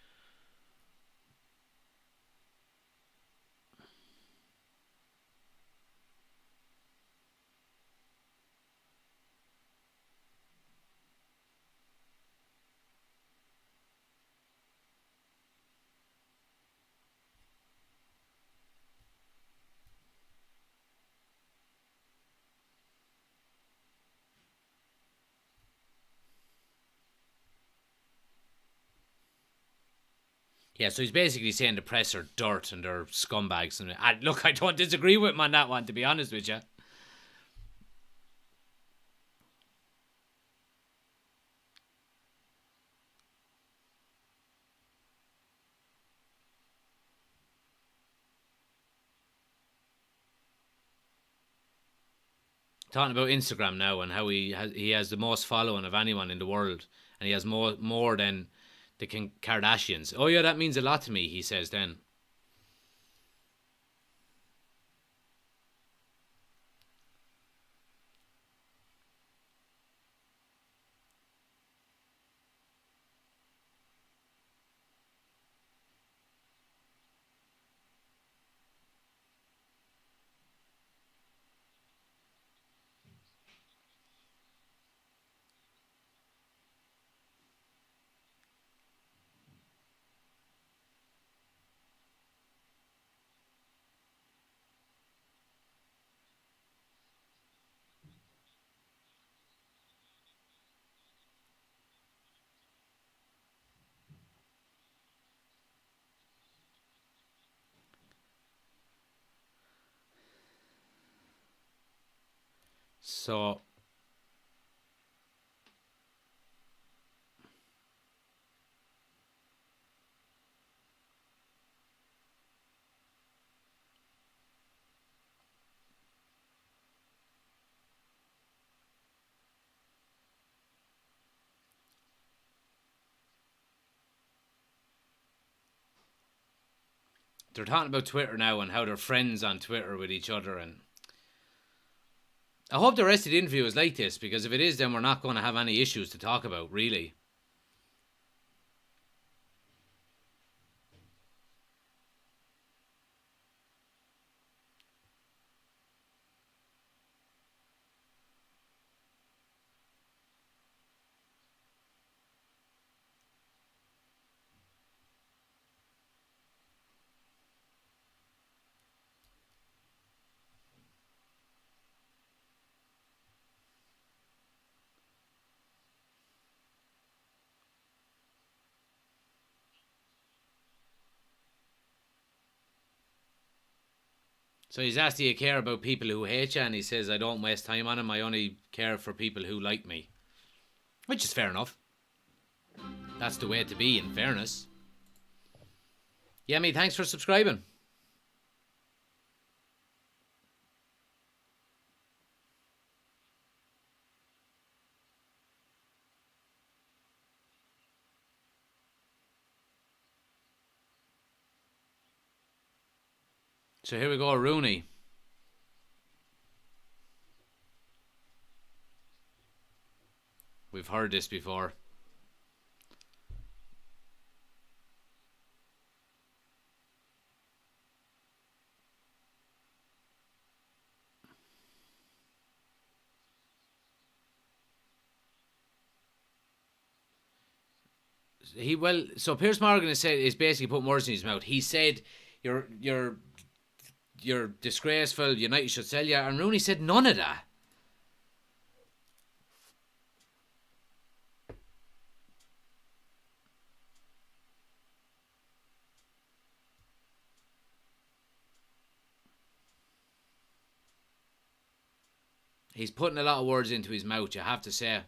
Yeah, so he's basically saying the press are dirt and they're scumbags. And look, I don't disagree with him on that one, to be honest with you. Talking about Instagram now and how he has the most following of anyone in the world, and he has more than the Kardashians. Oh yeah, that means a lot to me, he says then. So they're talking about Twitter now and how they're friends on Twitter with each other, and I hope the rest of the interview is like this, because if it is, then we're not going to have any issues to talk about, really. So he's asked, do you care about people who hate you? And he says, I don't waste time on them. I only care for people who like me. Which is fair enough. That's the way to be, in fairness. Yemi, thanks for subscribing. So here we go, Rooney. We've heard this before. So Piers Morgan is basically putting words in his mouth. He said, you're disgraceful, United should sell you, and Rooney said none of that. He's putting a lot of words into his mouth, you have to say.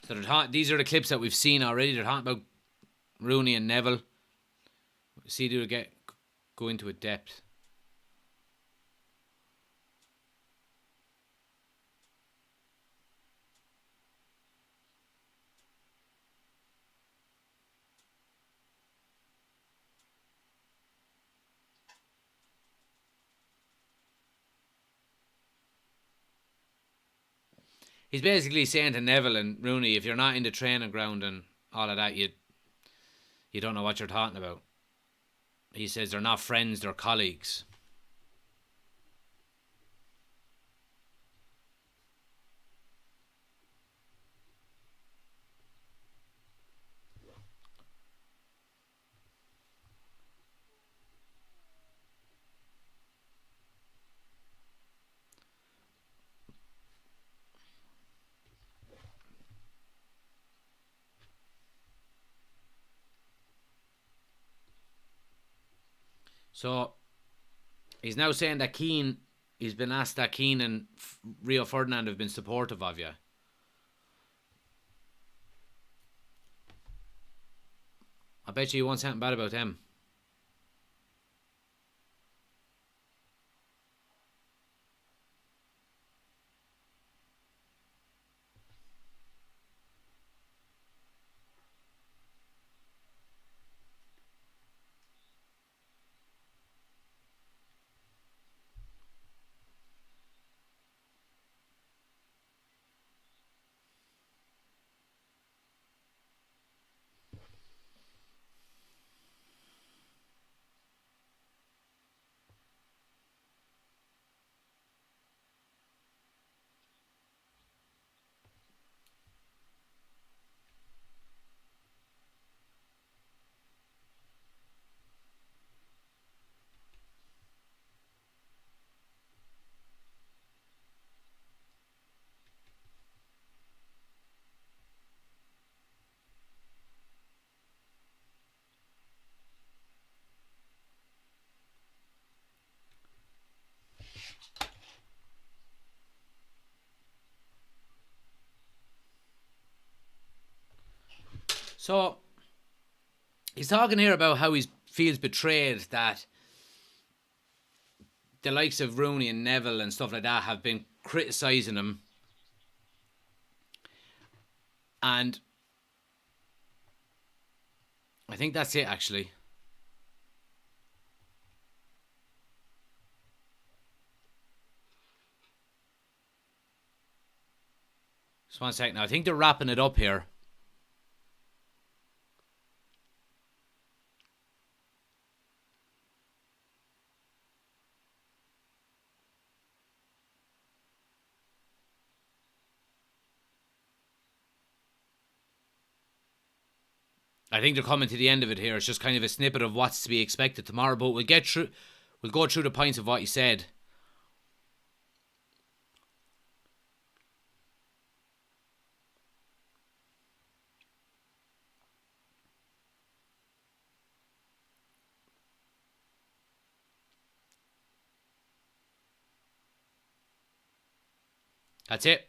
So these are the clips that we've seen already. They're talking about Rooney and Neville. See, do they go into a depth. He's basically saying to Neville and Rooney, if you're not in the training ground and all of that, you don't know what you're talking about. He says they're not friends, they're colleagues. So he's now saying that he's been asked that Keane and Rio Ferdinand have been supportive of you. I bet you won't say something bad about them. So he's talking here about how he feels betrayed that the likes of Rooney and Neville and stuff like that have been criticising him. And I think that's it, actually. Just one second now. I think they're wrapping it up here. I think they're coming to the end of it here. It's just kind of a snippet of what's to be expected tomorrow, but we'll go through the points of what he said. That's it.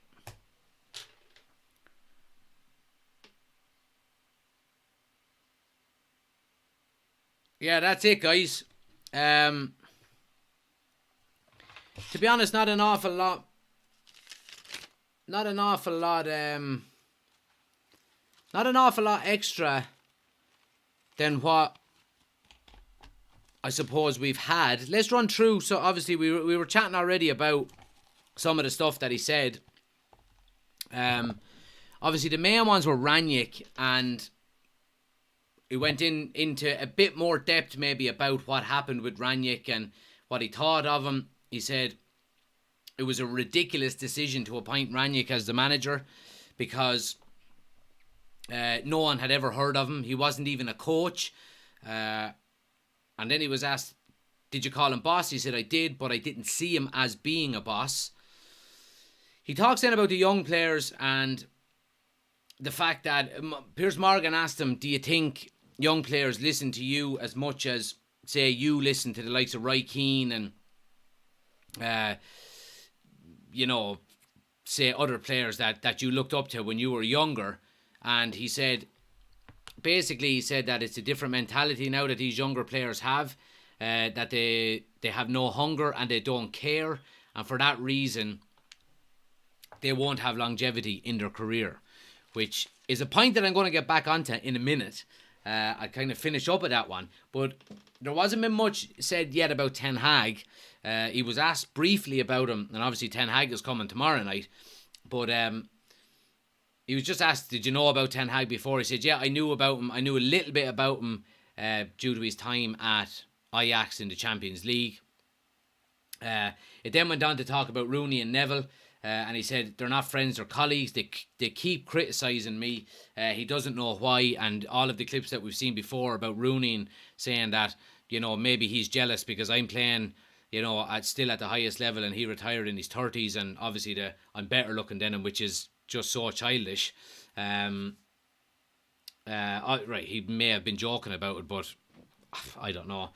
Yeah, that's it, guys. To be honest, not an awful lot. Not an awful lot. Not an awful lot extra than what I suppose we've had. Let's run through. So obviously we were chatting already about some of the stuff that he said. Obviously the main ones were Ranić, and he went into a bit more depth maybe about what happened with Ranić and what he thought of him. He said it was a ridiculous decision to appoint Ranić as the manager because no one had ever heard of him. He wasn't even a coach. And then he was asked, did you call him boss? He said, I did, but I didn't see him as being a boss. He talks then about the young players and the fact that Piers Morgan asked him, do you think young players listen to you as much as, say, you listen to the likes of Roy Keane and, say other players that you looked up to when you were younger? And he said that it's a different mentality now that these younger players have, that they have no hunger and they don't care. And for that reason, they won't have longevity in their career, which is a point that I'm going to get back onto in a minute. I kind of finish up with that one. But there wasn't been much said yet about Ten Hag. He was asked briefly about him, and obviously Ten Hag is coming tomorrow night. But he was just asked, did you know about Ten Hag before? He said, yeah, I knew about him. I knew a little bit about him due to his time at Ajax in the Champions League. It then went on to talk about Rooney and Neville. And he said they're not friends, they're colleagues. They keep criticising me. He doesn't know why. And all of the clips that we've seen before about Rooney and saying that, maybe he's jealous because I'm playing, still at the highest level and he retired in his 30s. And obviously I'm better looking than him, which is just so childish. Right, he may have been joking about it, but I don't know.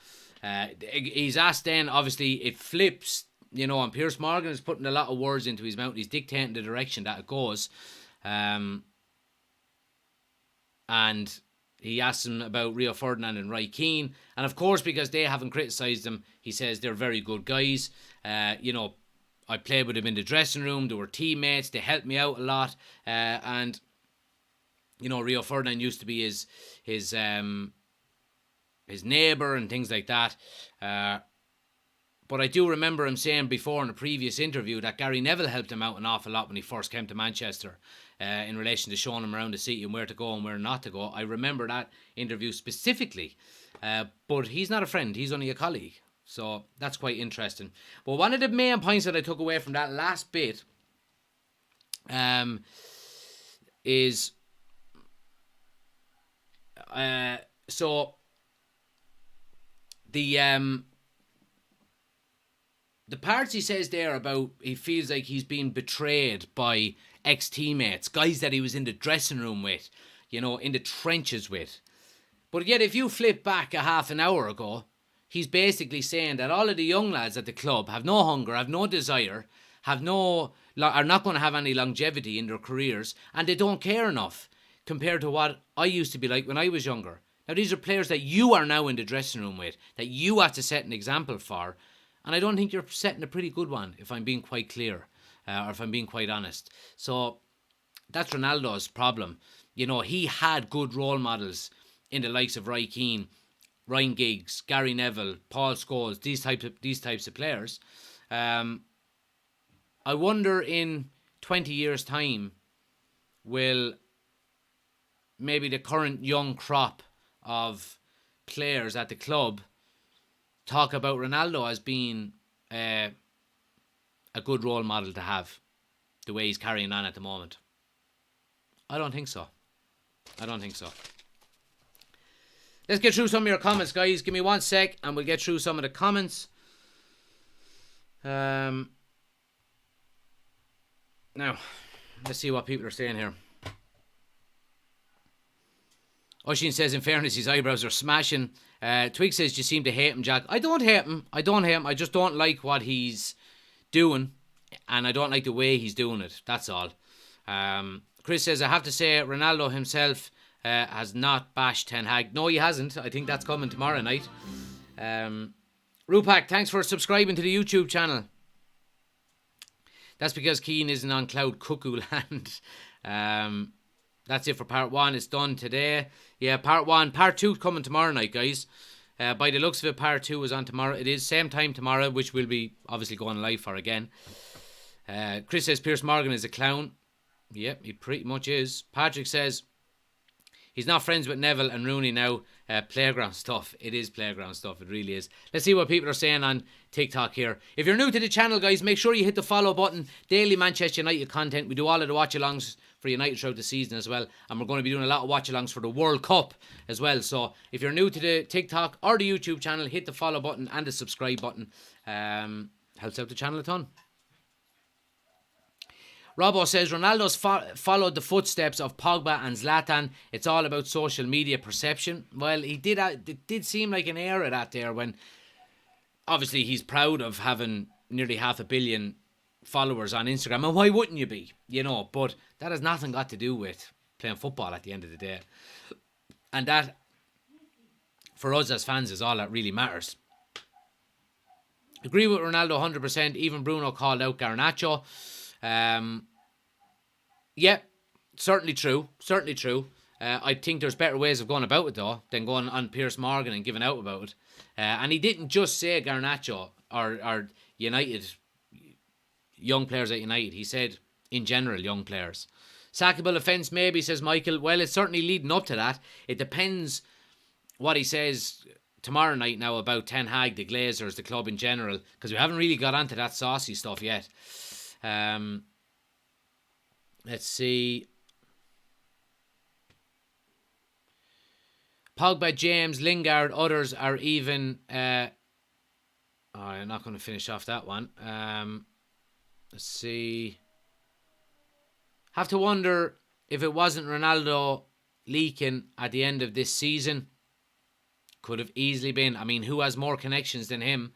He's asked then, obviously it flips. And Piers Morgan is putting a lot of words into his mouth. He's dictating the direction that it goes. And he asks him about Rio Ferdinand and Roy Keane. And of course, because they haven't criticised him, he says they're very good guys. I played with them in the dressing room. They were teammates. They helped me out a lot. And Rio Ferdinand used to be his neighbour and things like that. But I do remember him saying before in a previous interview that Gary Neville helped him out an awful lot when he first came to Manchester in relation to showing him around the city and where to go and where not to go. I remember that interview specifically. But he's not a friend. He's only a colleague. So that's quite interesting. But one of the main points that I took away from that last bit is... The parts he says there about he feels like he's been betrayed by ex-teammates, guys that he was in the dressing room with, in the trenches with. But yet if you flip back a half an hour ago, he's basically saying that all of the young lads at the club have no hunger, have no desire, are not going to have any longevity in their careers, and they don't care enough. compared to what I used to be like when I was younger. Now, these are players that you are now in the dressing room with, that you have to set an example for. And I don't think you're setting a pretty good one, if I'm being quite clear, or if I'm being quite honest. So that's Ronaldo's problem. You know, he had good role models in the likes of Roy Keane, Ryan Giggs, Gary Neville, Paul Scholes, these types of players. I wonder in 20 years' time, will maybe the current young crop of players at the club talk about Ronaldo as being a good role model to have, the way he's carrying on at the moment? I don't think so. Let's get through some of your comments, guys. Give me 1 sec and we'll get through some of the comments. Now, let's see what people are saying here. Oshin says, in fairness, his eyebrows are smashing. Twig says, you seem to hate him, Jack. I don't hate him. I just don't like what he's doing. And I don't like the way he's doing it. That's all. Chris says, I have to say, Ronaldo himself has not bashed Ten Hag. No, he hasn't. I think that's coming tomorrow night. Rupak, thanks for subscribing to the YouTube channel. That's because Keane isn't on cloud cuckoo land. That's it for part 1. It's done today. Yeah, part 1. Part 2 coming tomorrow night, guys. By the looks of it, part 2 is on tomorrow. It is same time tomorrow, which we'll be obviously going live for again. Chris says Piers Morgan is a clown. Yep, he pretty much is. Patrick says he's not friends with Neville and Rooney now. Playground stuff. It is playground stuff. It really is. Let's see what people are saying on TikTok here. If you're new to the channel, guys, make sure you hit the follow button. Daily Manchester United content. We do all of the watch-alongs for United throughout the season as well. And we're going to be doing a lot of watch-alongs for the World Cup as well. So if you're new to the TikTok or the YouTube channel, hit the follow button and the subscribe button. Helps out the channel a ton. Robbo says Ronaldo's followed the footsteps of Pogba and Zlatan. It's all about social media perception. Well, it did seem like an era that there when obviously he's proud of having nearly 500 million followers on Instagram. And why wouldn't you be? You know, but that has nothing got to do with playing football at the end of the day. And that, for us as fans, is all that really matters. Agree with Ronaldo 100%. Even Bruno called out Garnacho. Yeah, certainly true. I think there's better ways of going about it though than going on Piers Morgan and giving out about it. And he didn't just say Garnacho or United, young players at United. He said in general young players. Sackable offence maybe, says Michael. Well, it's certainly leading up to that. It depends what he says tomorrow night now about Ten Hag, the Glazers, the club in general, because we haven't really got onto that saucy stuff yet. Let's see. Pogba, James, Lingard, others are even. I'm not going to finish off that one. Let's see. Have to wonder if it wasn't Ronaldo leaking at the end of this season. Could have easily been. I mean, who has more connections than him?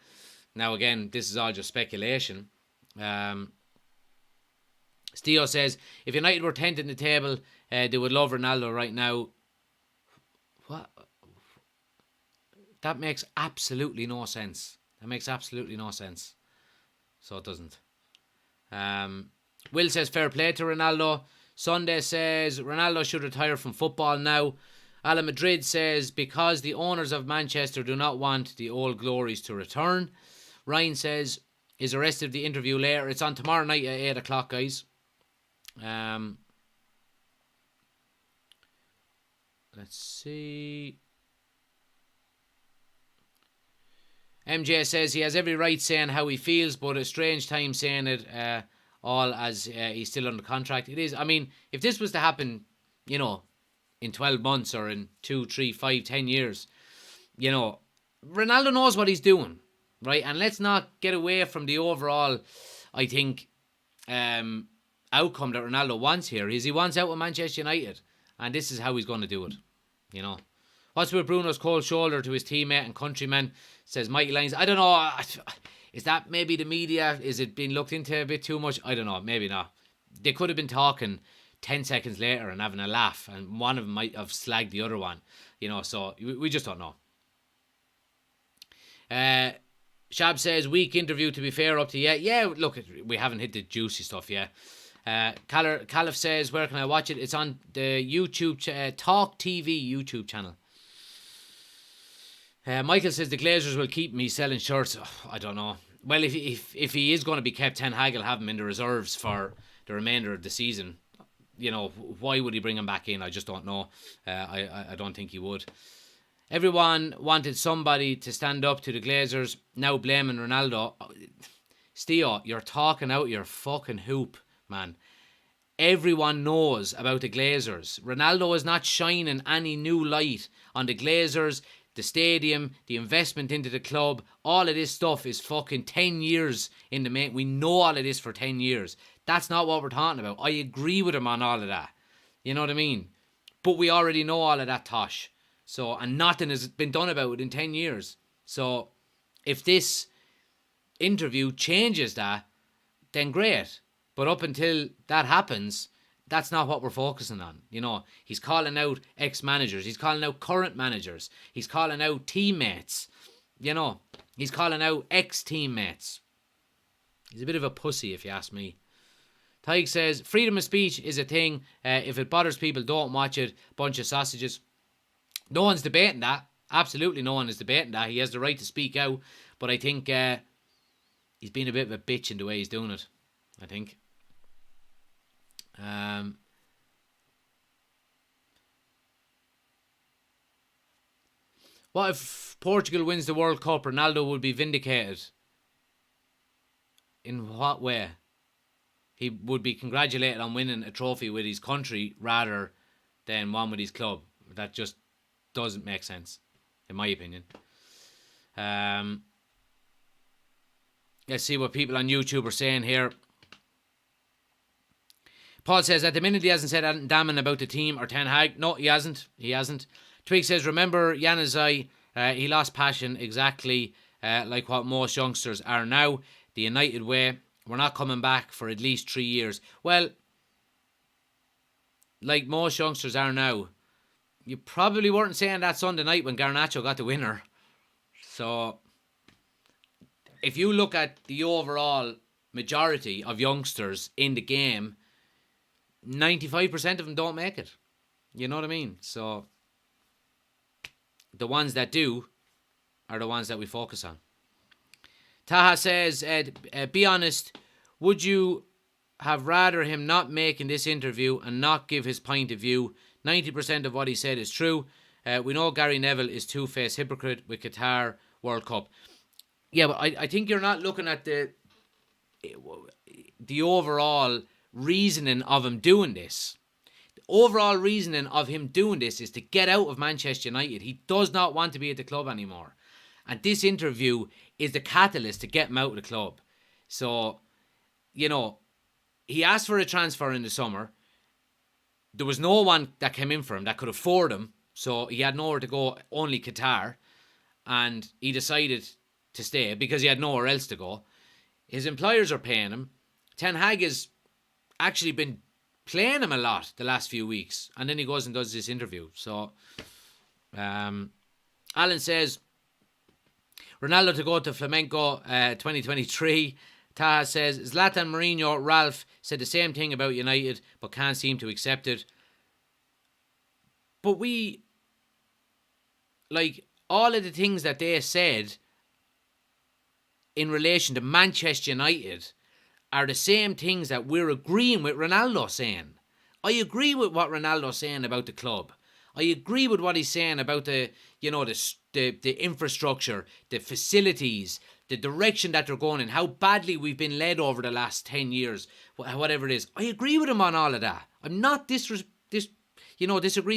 Now, again, this is all just speculation. Steo says, if United were 10th in the table, they would love Ronaldo right now. What? That makes absolutely no sense. So it doesn't. Will says, fair play to Ronaldo. Sunday says, Ronaldo should retire from football now. Ala Madrid says, because the owners of Manchester do not want the old glories to return. Ryan says, is the rest of the interview later? It's on tomorrow night at 8 o'clock, guys. Let's see. MJ says he has every right saying how he feels, but a strange time saying it all as he's still under contract. It is. I mean, if this was to happen, you know, in 12 months or in 2, 3, 5, 10 years, you know, Ronaldo knows what he's doing, right? And let's not get away from the overall, I think, outcome that Ronaldo wants here. Is he wants out with Manchester United, and this is how he's going to do it, you know. What's with Bruno's cold shoulder to his teammate and countryman, says Mikey Lyons. I don't know. Is that maybe the media? Is it being looked into a bit too much? I don't know. Maybe not. They could have been talking 10 seconds later and having a laugh, and one of them might have slagged the other one, so we just don't know. Shab says, weak interview to be fair, up to yet. Yeah, look, we haven't hit the juicy stuff yet. Caliph says, where can I watch it? It's on the YouTube, Talk TV YouTube channel. Michael says the Glazers will keep me selling shirts. Oh, I don't know. Well, if he is going to be kept, Ten Hag will have him in the reserves for the remainder of the season. Why would he bring him back in? I just don't know. I don't think he would. Everyone wanted somebody to stand up to the Glazers, now blaming Ronaldo. Steo, you're talking out your fucking hoop, man. Everyone knows about the Glazers. Ronaldo is not shining any new light on the Glazers, the stadium, the investment into the club. All of this stuff is fucking 10 years in the main. We know all of this for 10 years. That's not what we're talking about. I agree with him on all of that. You know what I mean? But we already know all of that tosh. And nothing has been done about it in 10 years. So if this interview changes that, then great. But up until that happens, that's not what we're focusing on. He's calling out ex-managers. He's calling out current managers. He's calling out teammates. He's calling out ex-teammates. He's a bit of a pussy, if you ask me. Tyke says, freedom of speech is a thing. If it bothers people, don't watch it. Bunch of sausages. No one's debating that. Absolutely no one is debating that. He has the right to speak out. But I think he's been a bit of a bitch in the way he's doing it. I think. What if Portugal wins the World Cup? Ronaldo would be vindicated. In what way? He would be congratulated on winning a trophy with his country rather than one with his club. That just doesn't make sense, in my opinion. Let's see what people on YouTube are saying here. Paul says, at the minute he hasn't said anything damning about the team or Ten Hag. No, he hasn't. Twig says, remember Januzaj, he lost passion exactly like what most youngsters are now. The United way. We're not coming back for at least 3 years. Well, like most youngsters are now. You probably weren't saying that Sunday night when Garnacho got the winner. So, if you look at the overall majority of youngsters in the game, 95% of them don't make it. You know what I mean? So, the ones that do are the ones that we focus on. Taha says, be honest, would you have rather him not making this interview and not give his point of view? 90% of what he said is true. We know Gary Neville is two-faced hypocrite with Qatar World Cup. Yeah, but I think you're not looking at the overall reasoning of him doing this. The overall reasoning of him doing this is to get out of Manchester United. He does not want to be at the club anymore. And this interview is the catalyst to get him out of the club. So, he asked for a transfer in the summer. There was no one that came in for him that could afford him. So he had nowhere to go, only Qatar. And he decided to stay because he had nowhere else to go. His employers are paying him. Ten Hag has actually been playing him a lot the last few weeks. And then he goes and does this interview. So, Alan says, Ronaldo to go to Flamenco 2023. Taha says, Zlatan, Mourinho, Ralph said the same thing about United, but can't seem to accept it. But all of the things that they said in relation to Manchester United are the same things that we're agreeing with Ronaldo saying. I agree with what Ronaldo's saying about the club. I agree with what he's saying about the infrastructure, the facilities, the direction that they're going in, how badly we've been led over the last 10 years, whatever it is. I agree with him on all of that. I'm not disagreeing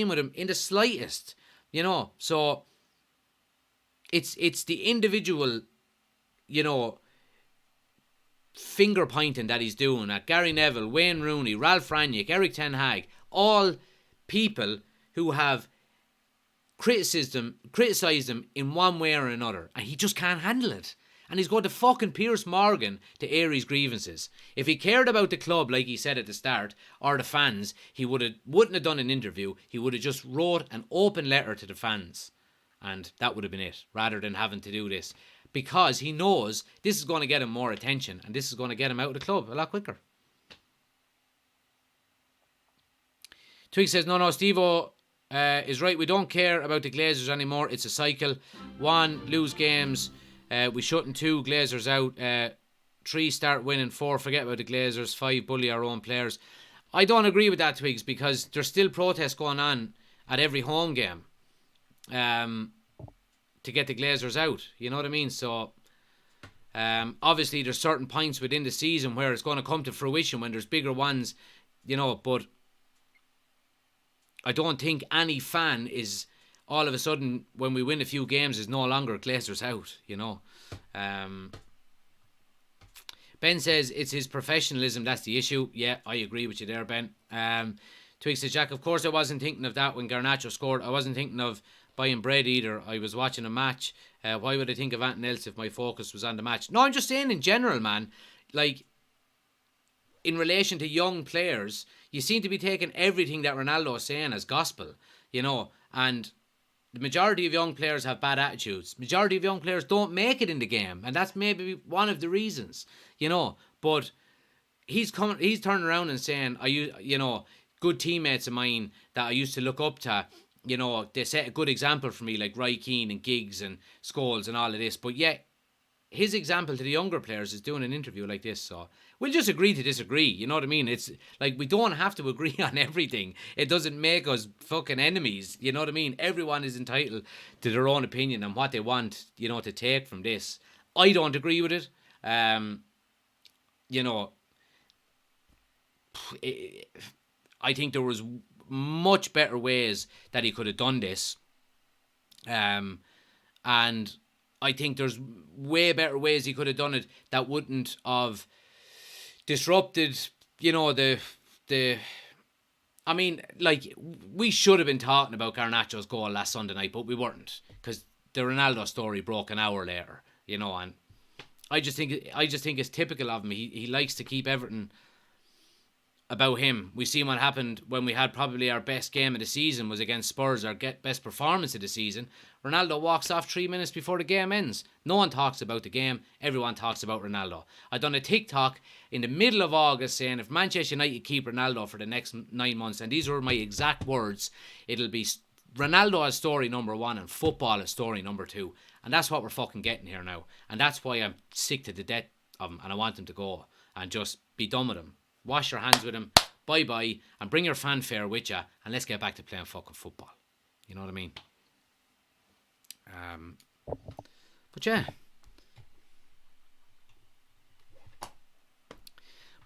with him in the slightest. So it's the individual, finger pointing that he's doing at Gary Neville, Wayne Rooney, Ralph Rangnick, Eric Ten Hag, all people who have criticised him in one way or another, and he just can't handle it. And he's going to fucking Piers Morgan to air his grievances. If he cared about the club, like he said at the start, or the fans, he wouldn't have done an interview. He would have just wrote an open letter to the fans. And that would have been it, rather than having to do this. Because he knows this is going to get him more attention, and this is going to get him out of the club a lot quicker. Twig says, no, Steve-O is right. We don't care about the Glazers anymore. It's a cycle. 1, lose games. We shutting 2, Glazers out. 3, start winning. 4, forget about the Glazers. 5, bully our own players. I don't agree with that, Twigs, because there's still protests going on at every home game to get the Glazers out. You know what I mean? So, obviously, there's certain points within the season where it's going to come to fruition when there's bigger ones, you know, but I don't think any fan is all of a sudden, when we win a few games, is no longer Glazers out, you know. Ben says it's his professionalism that's the issue. Yeah, I agree with you there, Ben. Twig says, Jack, of course I wasn't thinking of that when Garnacho scored. I wasn't thinking of buying bread either. I was watching a match. Why would I think of anything else if my focus was on the match? No, I'm just saying in general, man. Like, in relation to young players, you seem to be taking everything that Ronaldo is saying as gospel, you know, and the majority of young players have bad attitudes. Majority of young players don't make it in the game, and that's maybe one of the reasons, you know. But he's turning around and saying, good teammates of mine that I used to look up to, you know, they set a good example for me, like Roy Keane and Giggs and Scholes and all of this. But yet, his example to the younger players is doing an interview like this. So we'll just agree to disagree. You know what I mean? It's like we don't have to agree on everything. It doesn't make us fucking enemies. You know what I mean? Everyone is entitled to their own opinion and what they want, you know, to take from this. I don't agree with it. You know, I think there was much better ways that he could have done this. And I think there's way better ways he could have done it that wouldn't have disrupted, you know, I mean, like, we should have been talking about Garnacho's goal last Sunday night, but we weren't, because the Ronaldo story broke an hour later, you know, and I just think it's typical of him. He likes to keep everything about him. We seen what happened when we had probably our best game of the season was against Spurs, our best performance of the season. Ronaldo walks off 3 minutes before the game ends. No one talks about the game. Everyone talks about Ronaldo. I done a TikTok in the middle of August saying if Manchester United keep Ronaldo for the next 9 months, and these were my exact words, it'll be Ronaldo as story number 1 and football as story number 2. And that's what we're fucking getting here now. And that's why I'm sick to the death of him and I want him to go and just be done with him. Wash your hands with him, bye-bye, and bring your fanfare with you, and let's get back to playing fucking football. You know what I mean? But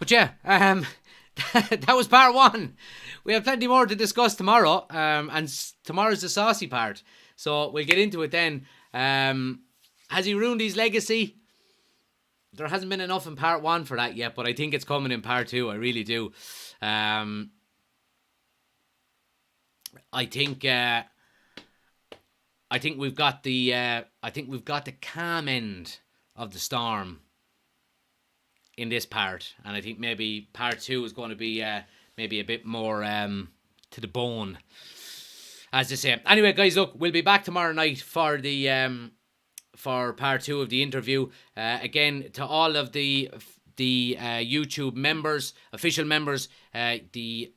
yeah, that was part 1. We have plenty more to discuss tomorrow, and tomorrow's the saucy part, so we'll get into it then. Has he ruined his legacy? There hasn't been enough in part 1 for that yet, but I think it's coming in part 2. I really do. I think we've got the calm end of the storm in this part, and I think maybe part 2 is going to be maybe a bit more to the bone, as they say. Anyway, guys, look, we'll be back tomorrow night for the for part 2 of the interview. Again, to all of the YouTube members, official members, the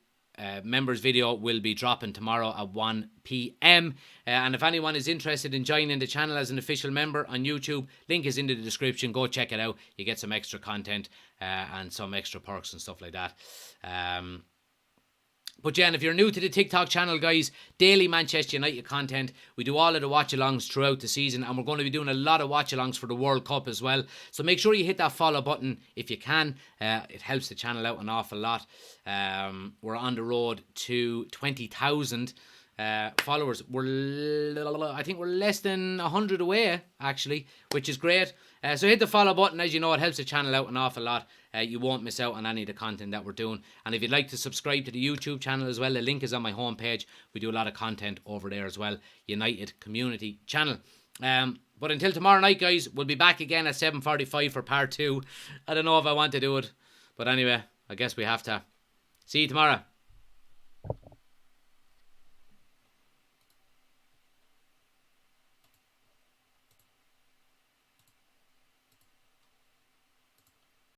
members video will be dropping tomorrow at 1 p.m. And if anyone is interested in joining the channel as an official member on YouTube, link is in the description. Go check it out. You get some extra content and some extra perks and stuff like that. But yeah, and if you're new to the TikTok channel, guys, daily Manchester United content. We do all of the watch-alongs throughout the season, and we're going to be doing a lot of watch-alongs for the World Cup as well. So make sure you hit that follow button if you can. It helps the channel out an awful lot. We're on the road to 20,000 followers. I think we're less than 100 away, actually, which is great. So hit the follow button. As you know, it helps the channel out an awful lot. You won't miss out on any of the content that we're doing. And if you'd like to subscribe to the YouTube channel as well, the link is on my homepage. We do a lot of content over there as well. United Community Channel. But until tomorrow night, guys, we'll be back again at 7:45 for part 2. I don't know if I want to do it. But anyway, I guess we have to. See you tomorrow.